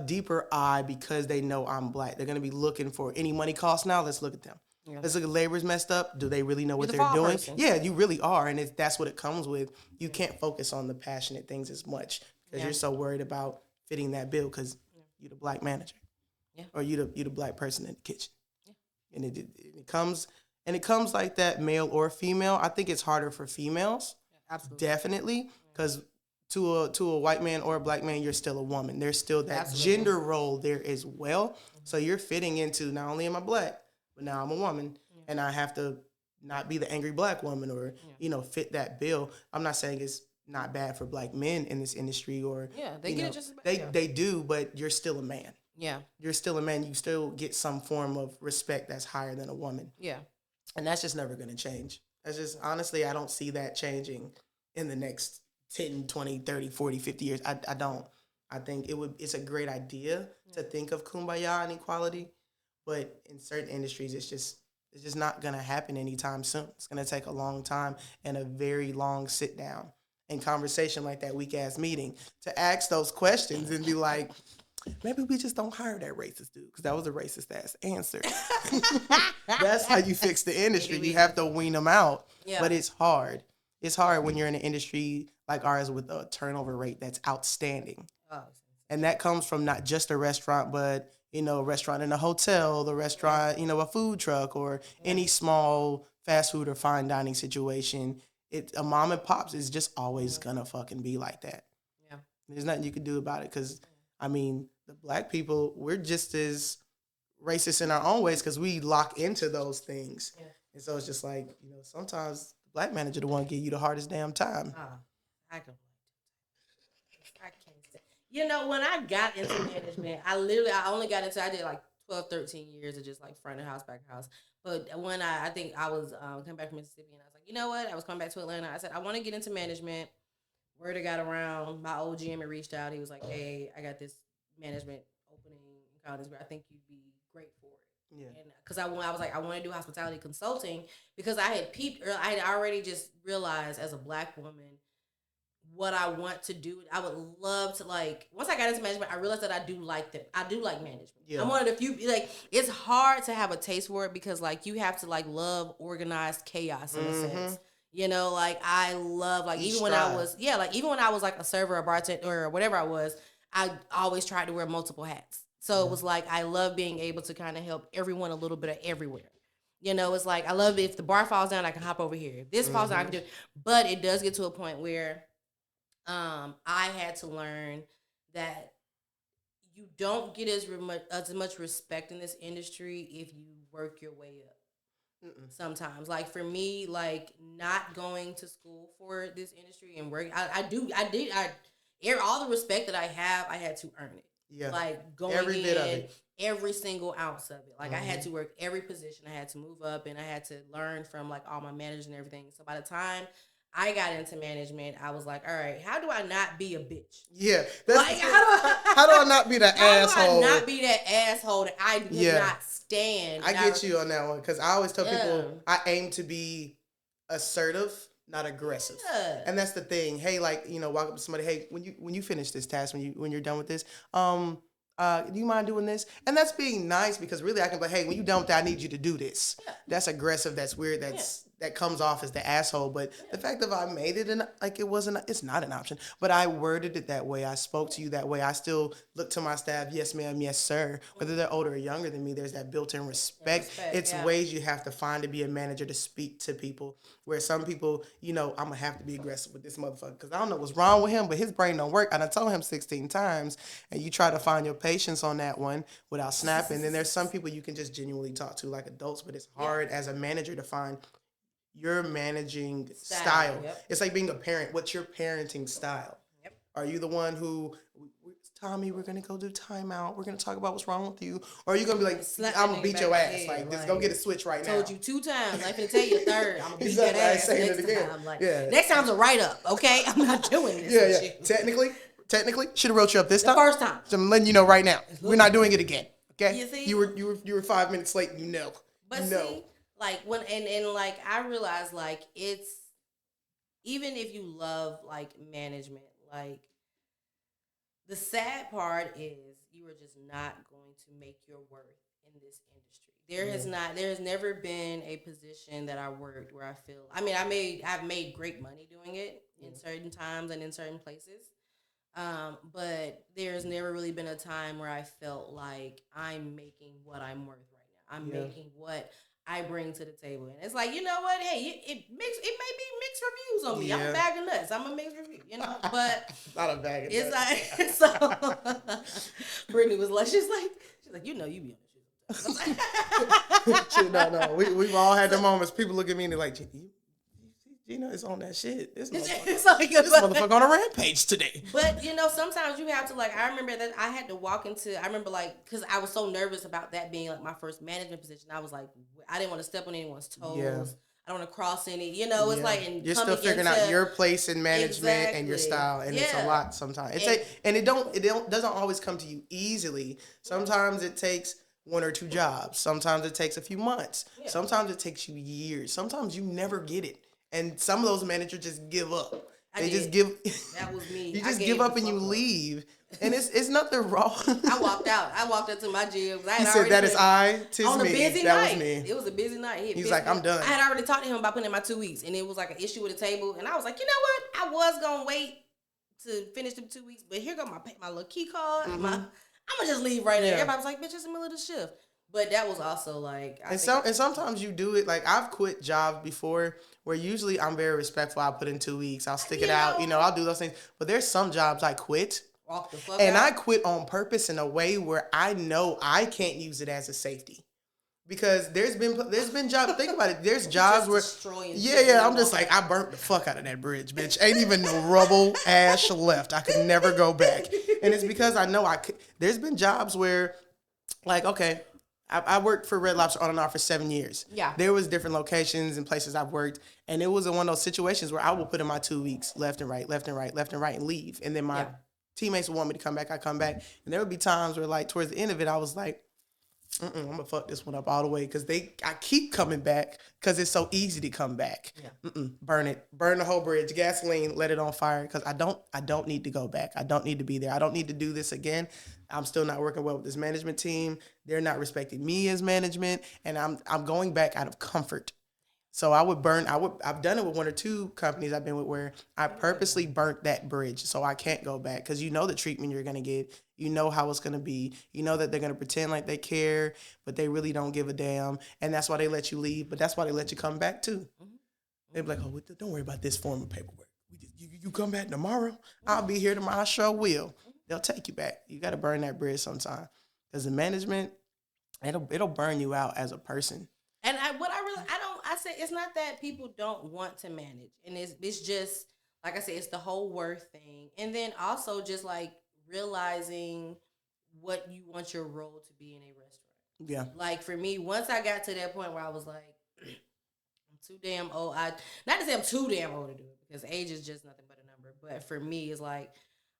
deeper eye because they know I'm black. They're gonna be looking for any money cost now. Let's look at them. Yeah. Let's look at labor's messed up. Do they really know what the they're fall doing? person. Yeah, you really are, and that's what it comes with. You can't focus on the passionate things as much because you're so worried about fitting that bill because you're the black manager, or you the black person in the kitchen, and it comes like that, male or female. I think it's harder for females, Absolutely. definitely, because to a white man or a black man, you're still a woman. There's still that gender role there as well. So you're fitting into, not only am I black, but now I'm a woman, and I have to not be the angry black woman or fit that bill. I'm not saying it's not bad for black men in this industry, or they get just they do, but you're still a man. Yeah, you're still a man. You still get some form of respect that's higher than a woman. Yeah, and that's just never going to change. That's just, honestly, I don't see that changing in the next 10, 20, 30, 40, 50 years. I don't. I think it's a great idea to think of kumbaya and equality, but in certain industries, it's just not going to happen anytime soon. It's going to take a long time and a very long sit down and conversation like that weak-ass meeting to ask those questions and be like, maybe we just don't hire that racist dude because that was a racist-ass answer. That's how you fix the industry. You have to wean them out. Yeah. But it's hard. It's hard when you're in an industry like ours with a turnover rate that's outstanding. Oh. And that comes from not just a restaurant, but, a restaurant in a hotel, the restaurant, a food truck, or any small fast food or fine dining situation. A mom and pops is just always gonna fucking be like that. Yeah. There's nothing you can do about it because, the black people, we're just as racist in our own ways because we lock into those things. Yeah. And so it's just like, sometimes the black manager the one give you the hardest damn time. I can't. When I got into management, I did like 12, 13 years of just like front of house, back of house. But when I think I was coming back from Mississippi, and I was like, you know what? I was coming back to Atlanta. I said, I want to get into management. Word I got around, my old GM had reached out. He was like, hey, I got this management opening in Collinsburg. I think you'd be great for it. Yeah. And because I was like, I want to do hospitality consulting because I had already just realized as a black woman what I want to do. I would love to, like, once I got into management, I realized that I do like management. Yeah. I'm one of the few, like, it's hard to have a taste for it because, like, you have to, like, love organized chaos in a sense. Like, I love, like, even when I was like a server, a bartender, or whatever I was, I always tried to wear multiple hats. So it was like, I love being able to kind of help everyone a little bit of everywhere. It's like, I love if the bar falls down, I can hop over here. If this falls down, I can do it. But it does get to a point where I had to learn that you don't get as much respect in this industry if you work your way up. Sometimes, like for me, like not going to school for this industry and work, all the respect that I have, I had to earn it. Yeah, like going every bit of it, every single ounce of it. Like I had to work every position, I had to move up, and I had to learn from like all my managers and everything. So by the time I got into management, I was like, all right, how do I not be a bitch? Yeah. Like, how do I not be that asshole? How do I not be that asshole that I would not stand? I get you on that one because I always tell people I aim to be assertive, not aggressive. Yeah. And that's the thing. Hey, like, walk up to somebody, hey, when you finish this task, when you're done with this, do you mind doing this? And that's being nice because really I can be like, hey, when you're done with that, I need you to do this. Yeah. That's aggressive. That's weird. That comes off as the asshole. But the fact that I made it it's not an option. But I worded it that way. I spoke to you that way. I still look to my staff, yes, ma'am, yes, sir. Whether they're older or younger than me, there's that built-in respect. It's ways you have to find to be a manager to speak to people. Where some people, I'm going to have to be aggressive with this motherfucker because I don't know what's wrong with him, but his brain don't work. I done told him 16 times. And you try to find your patience on that one without snapping. Then there's some people you can just genuinely talk to like adults, but it's hard as a manager to find your managing style. Yep. It's like being a parent. What's your parenting style? Yep. Are you the one who, Tommy, we're going to go do timeout. We're going to talk about what's wrong with you. Or are you going to be like, I'm going to beat your ass. Like, just go get a switch right now. Told you 2 times. I'm going to tell you a third. I'm going to beat that ass next time. Like, next time's a write-up, okay? I'm not doing this with you. Technically, should have wrote you up this time. The first time. So I'm letting you know right now. We're not doing it again, okay? You see? You were 5 minutes late, But see, like when and like I realize like it's even if you love like management, like the sad part is you are just not going to make your worth in this industry. Yeah. There has never been a position that I worked where I feel, I've made great money doing it in Yeah. certain times and in certain places. But there's never really been a time where I felt like I'm making what I'm worth right now. I'm Yeah. making what I bring to the table, and it's like, you know what? Hey, it may be mixed reviews on me. I'm a Yeah. bag of nuts. I'm a mixed review, but Not a bag of it's nuts. like so. Brittany was like, she's like, you know, you be on the shit. Shit, no. We've all had the So, moments. People look at me and they're like, Gina is on that shit. it's like, This motherfucker on a rampage today. but sometimes you have to like. I remember that I had to walk into. I remember like because I was so nervous about that being like my first management position. I was like, I didn't want to step on anyone's toes. Yeah. I don't want to cross any. It's Yeah. like and You're still coming figuring into out your place in management and your exactly, style, and it's a yeah, lot sometimes. and It doesn't always come to you easily. Sometimes it takes one or two jobs. Sometimes it takes a few months. yeah, Sometimes it takes you years. Sometimes you never get it, and some of those managers just give up. I They did. just give. That was me. You I just gave give the up and you fuck up. leave, and it's nothing wrong. I walked out. I walked into my gym. I He had said, already "That put is in- I. Tis on a me. busy That night. was me." It was a busy night. He He's like, "I'm done." I had already talked to him about putting in my 2 weeks, and it was like an issue with the table. And I was like, you know what? I was gonna wait to finish the 2 weeks, but here go my little key card. Mhm. I'm gonna just leave right there. Yeah. Everybody was like, bitch, it's the middle of the shift. But that was also like, And sometimes you do it. Like I've quit jobs before where usually I'm very respectful. I'll put in 2 weeks. I'll stick it out. I'll do those things. But there's some jobs I quit. walk the fuck And out. I quit on purpose in a way where I know I can't use it as a safety. Because there's been jobs. Think about it. There's jobs Just where, destroying yeah, shit yeah. when I'm you just walk like I burnt the fuck out of that bridge, bitch. Ain't even no rubble ash left. I could never go back, and it's because I know I could. There's been jobs where, like, okay, I worked for Red Lobster on and off for 7 years. Yeah. There was different locations and places I've worked, and it was in one of those situations where I will put in my 2 weeks, left and right, left and right, left and right, and leave, and then my Yeah. teammates would want me to come back. I come back, and there would be times where, like, towards the end of it, I was like, I'm gonna fuck this one up all the way because I keep coming back because it's so easy to come back. Yeah. Burn it, burn the whole bridge, gasoline, let it on fire because I don't need to go back. I don't need to be there. I don't need to do this again. I'm still not working well with this management team. They're not respecting me as management, and I'm going back out of comfort. So I've done it with one or two companies I've been with where I purposely burnt that bridge so I can't go back because you know the treatment you're going to get. You know how it's going to be. You know that they're going to pretend like they care, but they really don't give a damn. And that's why they let you leave, but that's why they let you come back too. They're like, oh, don't worry about this form of paperwork. You come back tomorrow? I'll be here tomorrow. I sure will. They'll take you back. You got to burn that bridge sometime because the management, it'll burn you out as a person. And I say it's not that people don't want to manage, and it's just like I said, it's the whole worth thing, and then also just like realizing what you want your role to be in a restaurant. Yeah. Like for me, once I got to that point where I was like, I'm too damn old. Not to say I'm too damn old to do it because age is just nothing but a number. But for me, it's like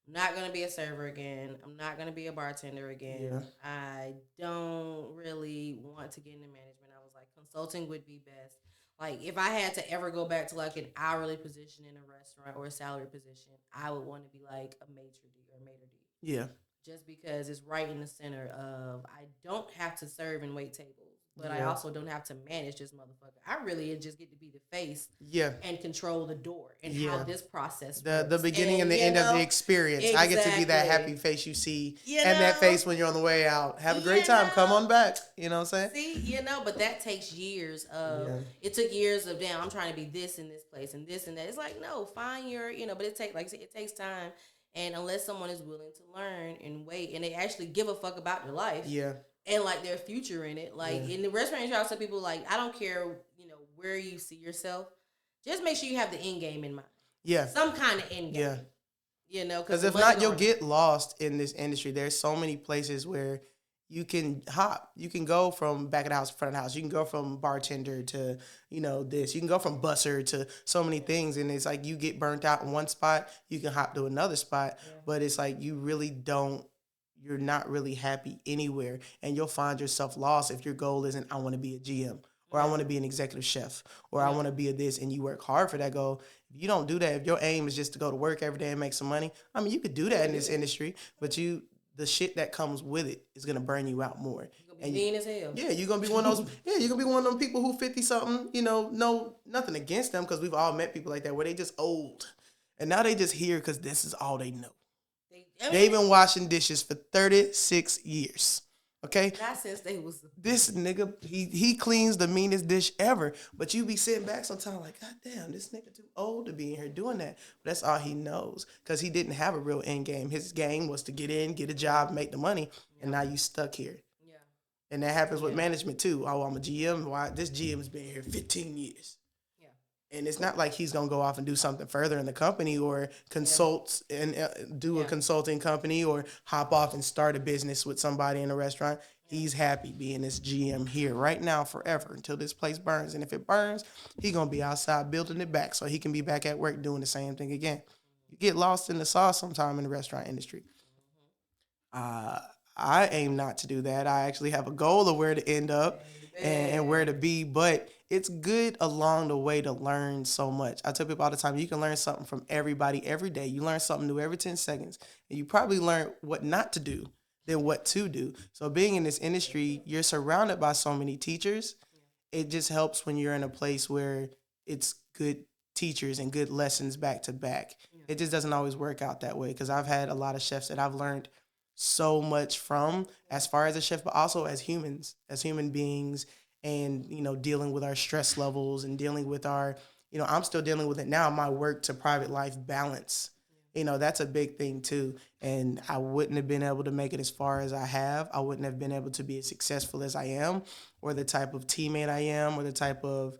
I'm not gonna be a server again. I'm not gonna be a bartender again. Yeah. I don't really want to get into management. I was like, consulting would be best. Like if I had to ever go back to like an hourly position in a restaurant or a salary position, I would want to be like a maitre d or maitre d. Yeah. Just because it's right in the center of I don't have to serve and wait tables, but I Yeah. also don't have to manage this motherfucker. I really just get to be the face Yeah. and control the door and Yeah. how this process The works. beginning and the end of the experience. I get to be that Exactly. happy face you see You and that know? face when you're on the way out. Have a great You time. Come know? on back. You know what I'm saying? See, but that takes years of. Yeah. It took years of damn. I'm trying to be this in this place and this and that. It's like no, find your but it takes like I said, it takes time, and unless someone is willing to learn and wait, and they actually give a fuck about their life, Yeah. and like their future in it. Like Yeah. in the restaurant industry, I tell people like I don't care, where you see yourself, just make sure you have the end game in mind. Yeah. Some kind of end game. Yeah. Because Because if not, you'll get lost in this industry. There's so many places where you can hop. You can go from back of the house, front of the house. You can go from bartender to, this. You can go from busser to so many things. And it's like you get burnt out in one spot, you can hop to another spot. Yeah. But it's like you're not really happy anywhere. And you'll find yourself lost if your goal isn't, I want to be a GM. or I want to be an executive chef, or I want to be a this, and you work hard for that goal. If you don't do that, if your aim is just to go to work every day and make some money, I mean, you could do that in this industry, but the shit that comes with it is gonna burn you out more. You're gonna be mean as hell. Yeah, you're gonna be one of those. Yeah, you're gonna be one of them people who 50 something. No, nothing against them because we've all met people like that where they just old, and now they just here because this is all they know. They've been washing dishes for 36 years. Okay? Not since they was This nigga, he cleans the meanest dish ever. But you be sitting back sometimes like, God damn, this nigga too old to be in here doing that. But that's all he knows. Because he didn't have a real end game. His game was to get in, get a job, make the money. Yeah. And now you stuck here. Yeah. And that happens with management too. Oh, I'm a GM. Why this GM has been here 15 years. And it's not like he's going to go off and do something further in the company or consult and do a consulting company or hop off and start a business with somebody in a restaurant. He's happy being this GM here right now forever until this place burns. And if it burns, he's going to be outside building it back so he can be back at work doing the same thing again. You get lost in the sauce sometime in the restaurant industry. I aim not to do that. I actually have a goal of where to end up and where to be, but it's good along the way to learn so much. I tell people all the time, you can learn something from everybody every day. You learn something new every 10 seconds, and you probably learn what not to do than what to do. So being in this industry, you're surrounded by so many teachers. It just helps when you're in a place where it's good teachers and good lessons back to back. It just doesn't always work out that way because I've had a lot of chefs that I've learned so much from as far as a chef, but also as humans, as human beings, and, dealing with our stress levels and dealing with our, I'm still dealing with it now, my work to private life balance. That's a big thing too. And I wouldn't have been able to make it as far as I have. I wouldn't have been able to be as successful as I am or the type of teammate I am or the type of,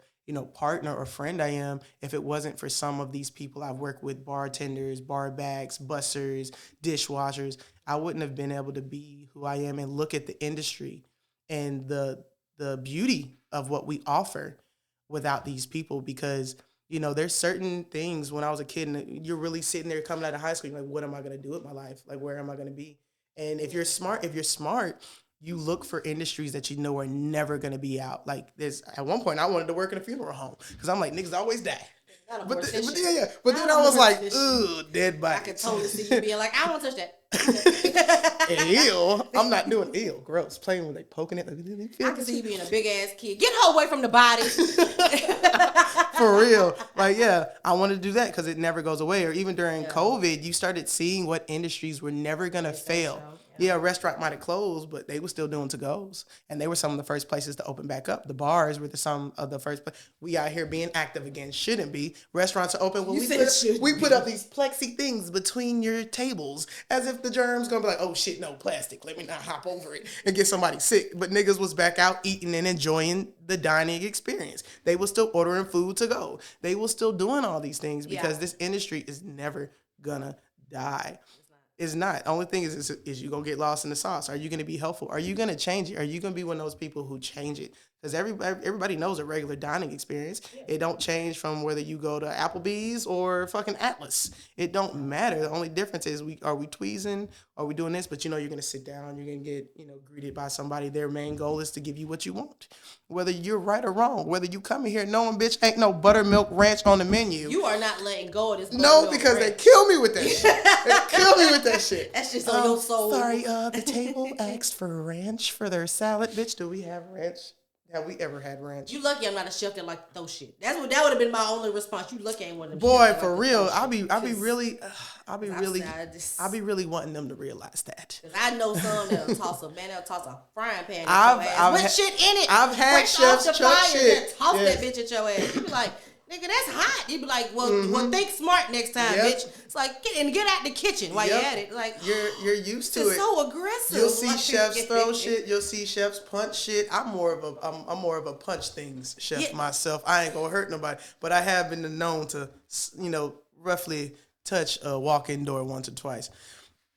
partner or friend I am if it wasn't for some of these people I've worked with, bartenders, bar backs, bussers, dishwashers. I wouldn't have been able to be who I am and look at the industry and the beauty of what we offer without these people because, there's certain things when I was a kid and you're really sitting there coming out of high school, you're like, what am I going to do with my life? Like, where am I going to be? And if you're smart, you look for industries that are never going to be out. Like this, at one point I wanted to work in a funeral home because I'm like, niggas always die. But then I was like, ooh, dead bodies. I could totally see you being like, I don't touch that. Ew. I'm not doing ew. Gross. Playing with like poking it. I can see you being a big ass kid. Get her away from the body. For real. Like, yeah, I wanted to do that because it never goes away. Or even during COVID, you started seeing what industries were never going to fail. Yeah, a restaurant might have closed, but they were still doing to-goes. And they were some of the first places to open back up. The bars were some of the first places. We out here being active again. Shouldn't be. Restaurants are open. Well, we put up these plexi things between your tables as if the germs going to be like, oh, shit, no, plastic. Let me not hop over it and get somebody sick. But niggas was back out eating and enjoying the dining experience. They were still ordering food to go. They were still doing all these things because this industry is never going to die. It's not. The only thing is you going to get lost in the sauce. Are you going to be helpful? Are you going to change it? Are you going to be one of those people who change it? Because everybody knows a regular dining experience. It don't change from whether you go to Applebee's or fucking Atlas. It don't matter. The only difference is are we tweezing? Are we doing this? But you're going to sit down. You're going to get greeted by somebody. Their main goal is to give you what you want. Whether you're right or wrong. Whether you come in here knowing, bitch, ain't no buttermilk ranch on the menu. You are not letting go of this No, because ranch. They kill me with that shit. They kill me with that shit. That's just on your soul. Sorry, the table asked for ranch for their salad. Bitch, do we have ranch? Have we ever had ranch? You lucky I'm not a chef that like those shit. That would have been my only response. You lucky I ain't one of them. Boy, for real, I'll be really wanting them to realize that. Cause I know some that'll toss a frying pan with shit in it. I've had chefs chuck shit. Toss that bitch at your ass. You be like, nigga, that's hot. You be like, well, think smart next time, bitch. It's like get out the kitchen while you're at it. Like you're used to it. It's so aggressive. You'll see chefs throw shit. You'll see chefs punch shit. I'm more of a punch things chef myself. I ain't gonna hurt nobody, but I have been known to roughly touch a walk-in door once or twice.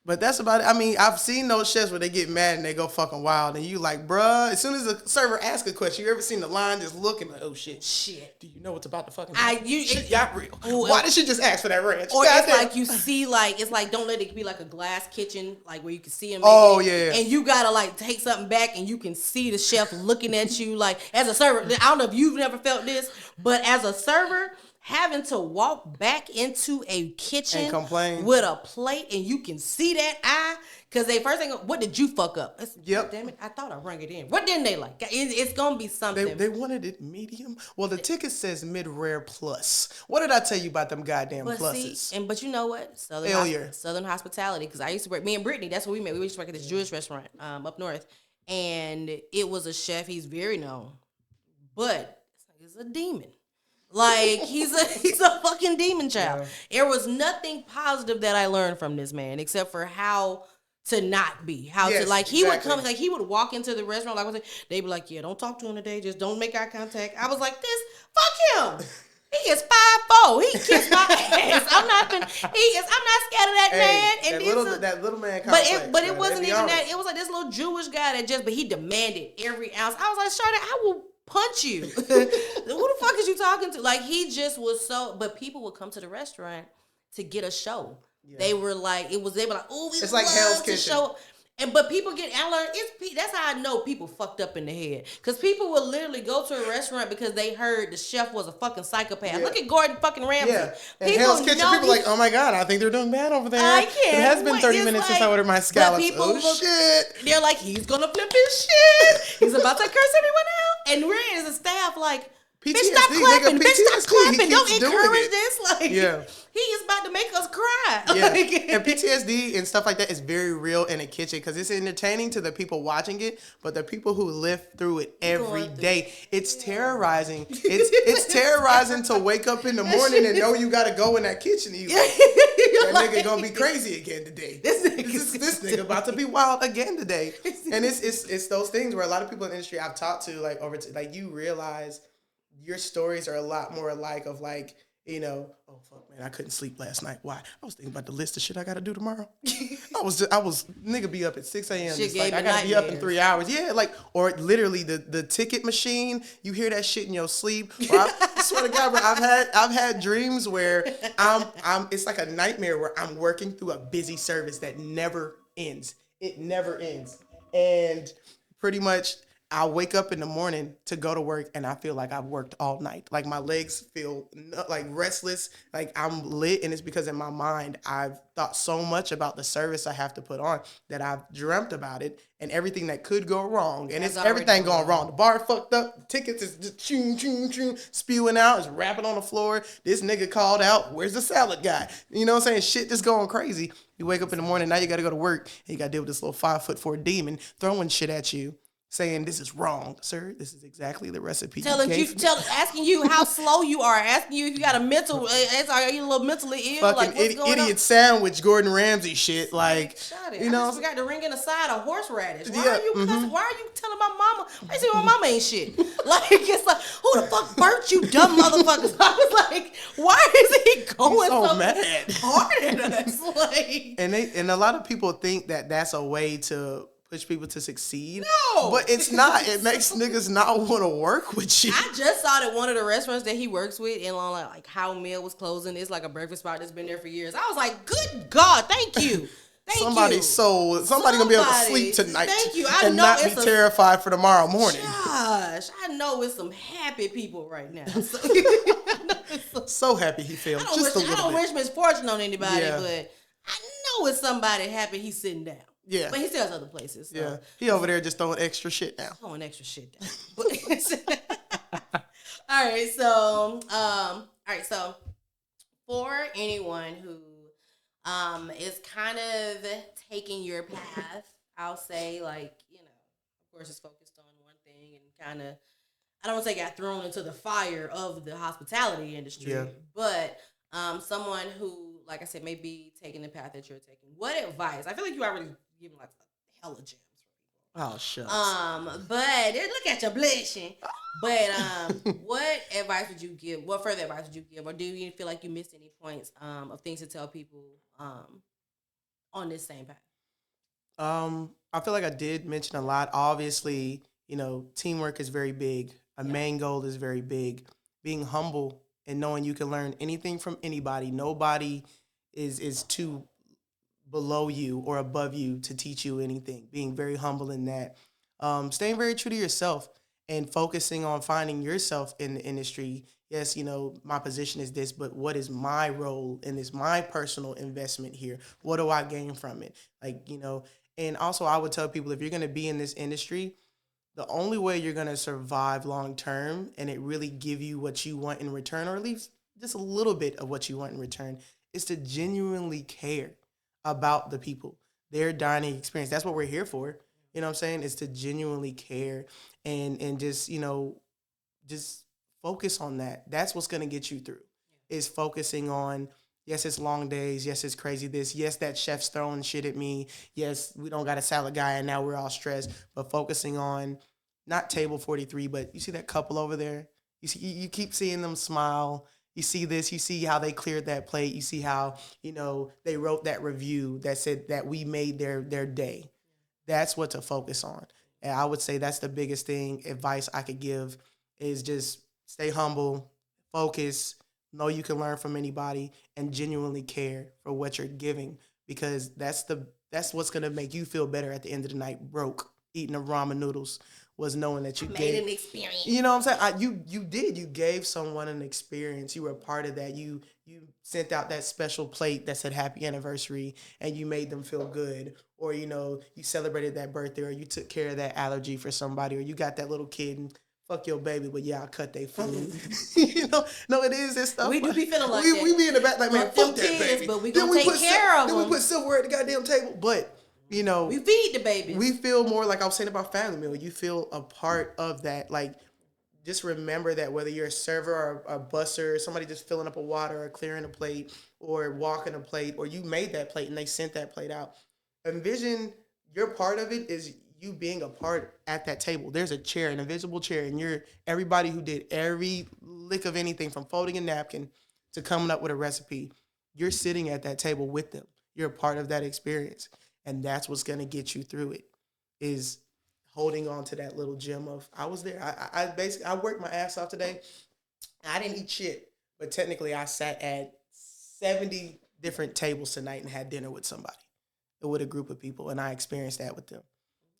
But that's about it. I mean, I've seen those chefs where they get mad and they go fucking wild, and you like, bruh. As soon as the server asks a question, you ever seen the line just looking like, oh shit, Shit. do you know what's about to fucking happen? Shit It, got real. Why did she just ask for that ranch? or God it's damn. like you see, like it's like don't let it be like a glass kitchen, like where you can see him. Oh, yeah. And you gotta like take something back, and you can see the chef looking at you. Like as a server, I don't know if you've never felt this, but as a server, having to walk back into a kitchen And complain. with a plate, and you can see that eye, because they first thing, what did you fuck up? Yep. Damn it, I thought I rung it in. What didn't they like? It's gonna be something. They wanted it medium. Well, the ticket says mid rare plus. What did I tell you about them goddamn pluses? See, but you know what? Southern hospitality. Because I used to work. Me and Brittany, that's where we met. We used to work at this Jewish restaurant up north, and it was a chef. He's very known, but he's a demon. Like he's a fucking demon child. Yeah. There was nothing positive that I learned from this man, except for how to not be, to like he would come, like he would walk into the restaurant, like they'd be like, yeah, don't talk to him today, just don't make eye contact. I was like, fuck him. He is 5'4". He kissed my ass. I'm not scared of that man. And that little man complex, but it wasn't even that. It was like this little Jewish guy but he demanded every ounce. I was like, Shawty, I will punch you. Who the fuck is you talking to? Like he just was so. But people would come to the restaurant to get a show. Yeah. They were like, they were like, oh, it's like Hell's Kitchen. Show. But people that's how I know people fucked up in the head. Because people will literally go to a restaurant because they heard the chef was a fucking psychopath. Yeah. Look at Gordon fucking Ramsay. Yeah. And Hell's Kitchen, people are like, oh my God, I think they're doing bad over there. I can't. It has been 30 minutes since I ordered my scallops. Shit. They're like, he's going to flip his shit. He's about to curse everyone out. And we're as a staff like, PTSD, bitch, stop clapping. Bitch, stop clapping. Don't encourage this. Like, yeah. He is about to make us cry. Yeah. And PTSD and stuff like that is very real in a kitchen because it's entertaining to the people watching it, but the people who live through it every day, it's terrorizing. It's terrorizing to wake up in the morning and know you got to go in that kitchen. That nigga gonna be crazy again today. This nigga about to be wild again today. And it's those things where a lot of people in the industry I've talked to, like you realize your stories are a lot more alike of like, oh fuck man, I couldn't sleep last night. Why? I was thinking about the list of shit I gotta do tomorrow. I was nigga be up at 6 a.m. It's like I gotta be up in 3 hours. Yeah, like or literally the ticket machine, you hear that shit in your sleep. I swear to God, bro, I've had dreams where it's like a nightmare where I'm working through a busy service that never ends. It never ends. And pretty much I'll wake up in the morning to go to work and I feel like I've worked all night. Like my legs feel like restless, like I'm lit. And it's because in my mind, I've thought so much about the service I have to put on that I've dreamt about it and everything that could go wrong. And it's everything going wrong. The bar fucked up. Tickets is just ching, spewing out. It's rapping on the floor. This nigga called out. Where's the salad guy? You know what I'm saying? Shit just going crazy. You wake up in the morning. Now you got to go to work. And you got to deal with this little 5'4" demon throwing shit at you. Saying this is wrong, sir. This is exactly the recipe. Asking you how slow you are. Asking you if you got a mental. Are you a little mentally ill? Fucking like what's going idiot on? Sandwich, Gordon Ramsay shit. Like you know, I forgot to ring in a side of horseradish. Why are you cussing? Why are you telling my mama? Why you say my mama ain't shit? Like it's like who the fuck burnt you, dumb motherfuckers? I was like, why is he going so mad hard at us? Like, and a lot of people think that that's a way to push people to succeed. No. But it's not. It makes niggas not want to work with you. I just saw that one of the restaurants that he works with in like How Mill was closing. It's like a breakfast spot that's been there for years. I was like, good God, thank you. Somebody gonna be able to sleep tonight. Thank you. And not be terrified for tomorrow morning. Gosh, I know it's some happy people right now. So happy he failed. I don't wish misfortune on anybody, but I know it's somebody happy he's sitting down. Yeah. But he still has other places. So. Yeah. He over there just throwing extra shit down. All right, so for anyone who is kind of taking your path, I'll say like, of course it's focused on one thing and kind of I don't want to say got thrown into the fire of the hospitality industry, but someone who, like I said, may be taking the path that you're taking. What advice? I feel like you already given like a hella gems. Oh shucks. But look at your blushing. But what advice would you give? What further advice would you give, or do you feel like you missed any points of things to tell people on this same path? I feel like I did mention a lot. Obviously, teamwork is very big. A Yeah. main goal is very big. Being humble and knowing you can learn anything from anybody. Nobody is too below you or above you to teach you anything. Being very humble in that. Staying very true to yourself and focusing on finding yourself in the industry. Yes, my position is this, but what is my role in this? My personal investment here. What do I gain from it? Like, and also I would tell people if you're going to be in this industry, the only way you're going to survive long term and it really give you what you want in return, or at least just a little bit of what you want in return, is to genuinely care about the people, their dining experience. That's what we're here for. You know what I'm saying? Is to genuinely care and just, just focus on that. That's what's going to get you through. Is focusing on, yes, it's long days. Yes, it's crazy this. Yes, that chef's throwing shit at me. Yes, we don't got a salad guy and now we're all stressed. But focusing on not table 43, but you see that couple over there? You keep seeing them smile. You see this, you see how they cleared that plate. You see how, they wrote that review that said that we made their day. That's what to focus on. And I would say that's the biggest thing, advice I could give is just stay humble, focus, know you can learn from anybody, and genuinely care for what you're giving because that's what's gonna make you feel better at the end of the night. Broke eating the ramen noodles was knowing that you Made an experience. you know what I'm saying? You gave someone an experience. You were a part of that. You sent out that special plate that said happy anniversary and you made them feel good. Or, you celebrated that birthday or you took care of that allergy for somebody or you got that little kid and fuck your baby, but yeah, I'll cut their food. No, it is this stuff. We do be feeling like we be in the back like, man, fuck that kids, baby. but we gonna take care of them. Then we put silverware at the goddamn table. But we feed the babies. We feel more like I was saying about family meal. You feel a part of that. Like, just remember that whether you're a server or a busser, somebody just filling up a water or clearing a plate or walking a plate, or you made that plate and they sent that plate out. Envision your part of it is you being a part at that table. There's a chair, an invisible chair, and you're everybody who did every lick of anything from folding a napkin to coming up with a recipe. You're sitting at that table with them. You're a part of that experience. And that's what's gonna get you through it is holding on to that little gem of I was there. I basically I worked my ass off today. I didn't eat shit, but technically I sat at 70 different tables tonight and had dinner with somebody or with a group of people, and I experienced that with them.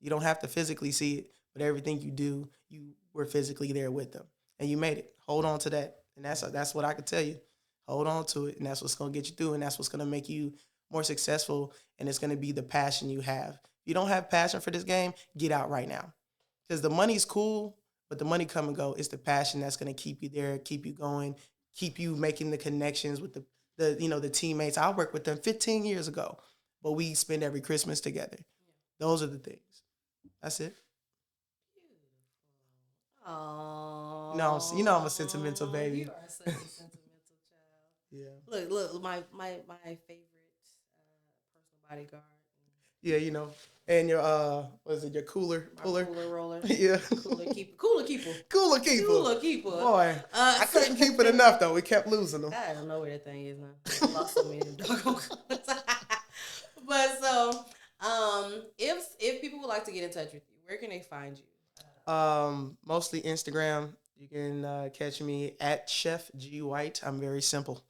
You don't have to physically see it, but everything you do, you were physically there with them, and you made it. Hold on to that, and that's what I could tell you. Hold on to it, and that's what's gonna get you through, and that's what's gonna make you more successful, and it's gonna be the passion you have. If you don't have passion for this game, get out right now, because the money's cool, but the money come and go. It's the passion that's gonna keep you there, keep you going, keep you making the connections with the teammates. I worked with them 15 years ago, but we spend every Christmas together. Those are the things. That's it. Oh, I'm a sentimental baby. You are such a sentimental child. Yeah. Look, my favorite personal bodyguard. Yeah, and your what is it? Your Cooler roller. Yeah. Cooler keeper. Cooler keeper. Boy, I couldn't keep it enough though. We kept losing them. I don't know where that thing is now. I lost so many of them doggone colors. But so, if people would like to get in touch with you, where can they find you? Mostly Instagram. You can catch me at Chef G White. I'm very simple.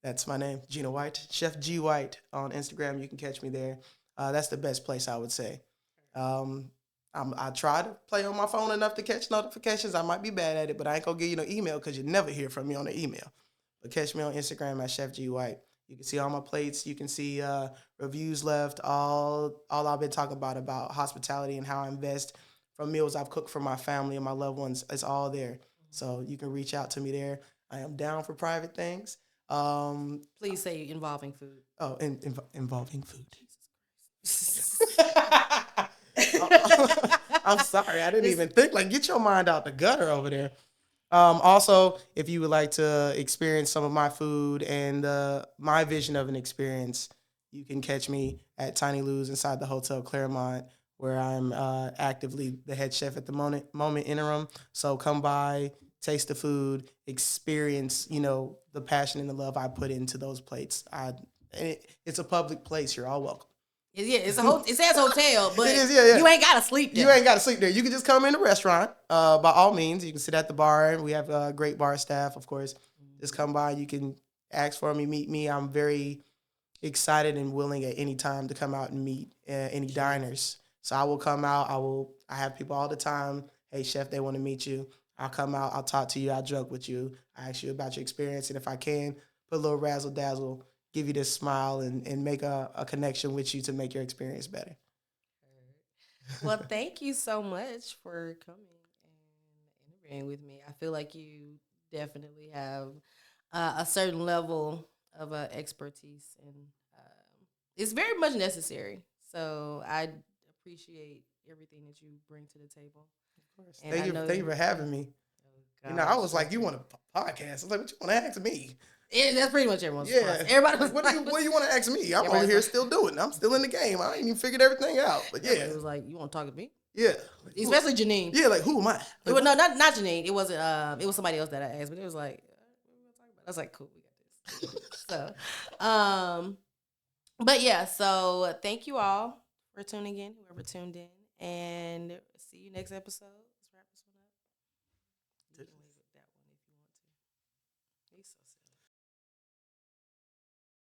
That's my name, Gina White. Chef G White on Instagram. You can catch me there. That's the best place, I would say. I try to play on my phone enough to catch notifications. I might be bad at it, but I ain't gonna give you no email because you never hear from me on the email. But catch me on Instagram at Chef G White. You can see all my plates. You can see reviews left. All I've been talking about hospitality and how I invest from meals I've cooked for my family and my loved ones. It's all there. So you can reach out to me there. I am down for private things. Please say involving food. Oh, involving food. I'm sorry. I didn't even think. Like, get your mind out the gutter over there. Also, if you would like to experience some of my food and my vision of an experience, you can catch me at Tiny Lou's inside the Hotel Clermont, where I'm actively the head chef at the moment interim. So come by, taste the food, experience, the passion and the love I put into those plates. It's a public place. You're all welcome. Yeah, it's a it says hotel, but It is, yeah. you ain't gotta sleep there. You ain't got to sleep there. You can just come in the restaurant. By all means, you can sit at the bar, and we have great bar staff, of course. Just come by. You can ask for me, meet me. I'm very excited and willing at any time to come out and meet any diners. So I will come out. I have people all the time. Hey, chef, they want to meet you. I'll come out. I'll talk to you. I'll joke with you. I ask you about your experience, and if I can, put a little razzle dazzle, give you this smile, and make a connection with you to make your experience better. Well, thank you so much for coming and interviewing with me. I feel like you definitely have a certain level of expertise, and it's very much necessary. So I appreciate everything that you bring to the table. Of course. And I know Thank you for having me. oh, I was like, you want a podcast? I was like, what you want to ask me? yeah, that's pretty much everyone's Yeah. response. Everybody was What do you want to ask me? I'm over everybody's here like- still doing it. I'm still in the game. I ain't even figured everything out. But yeah. It was like, you want to talk to me? Yeah. Especially Janine. Yeah, like who am I? It was, no, not Janine. It wasn't. It was somebody else that I asked, but it was like, what are we gonna talk about? I was like, cool, we got this. So, but yeah. So thank you all for tuning in. Whoever tuned in, and see you next episode. Let's wrap this one up. You can leave it that one if you want to. He's so silly.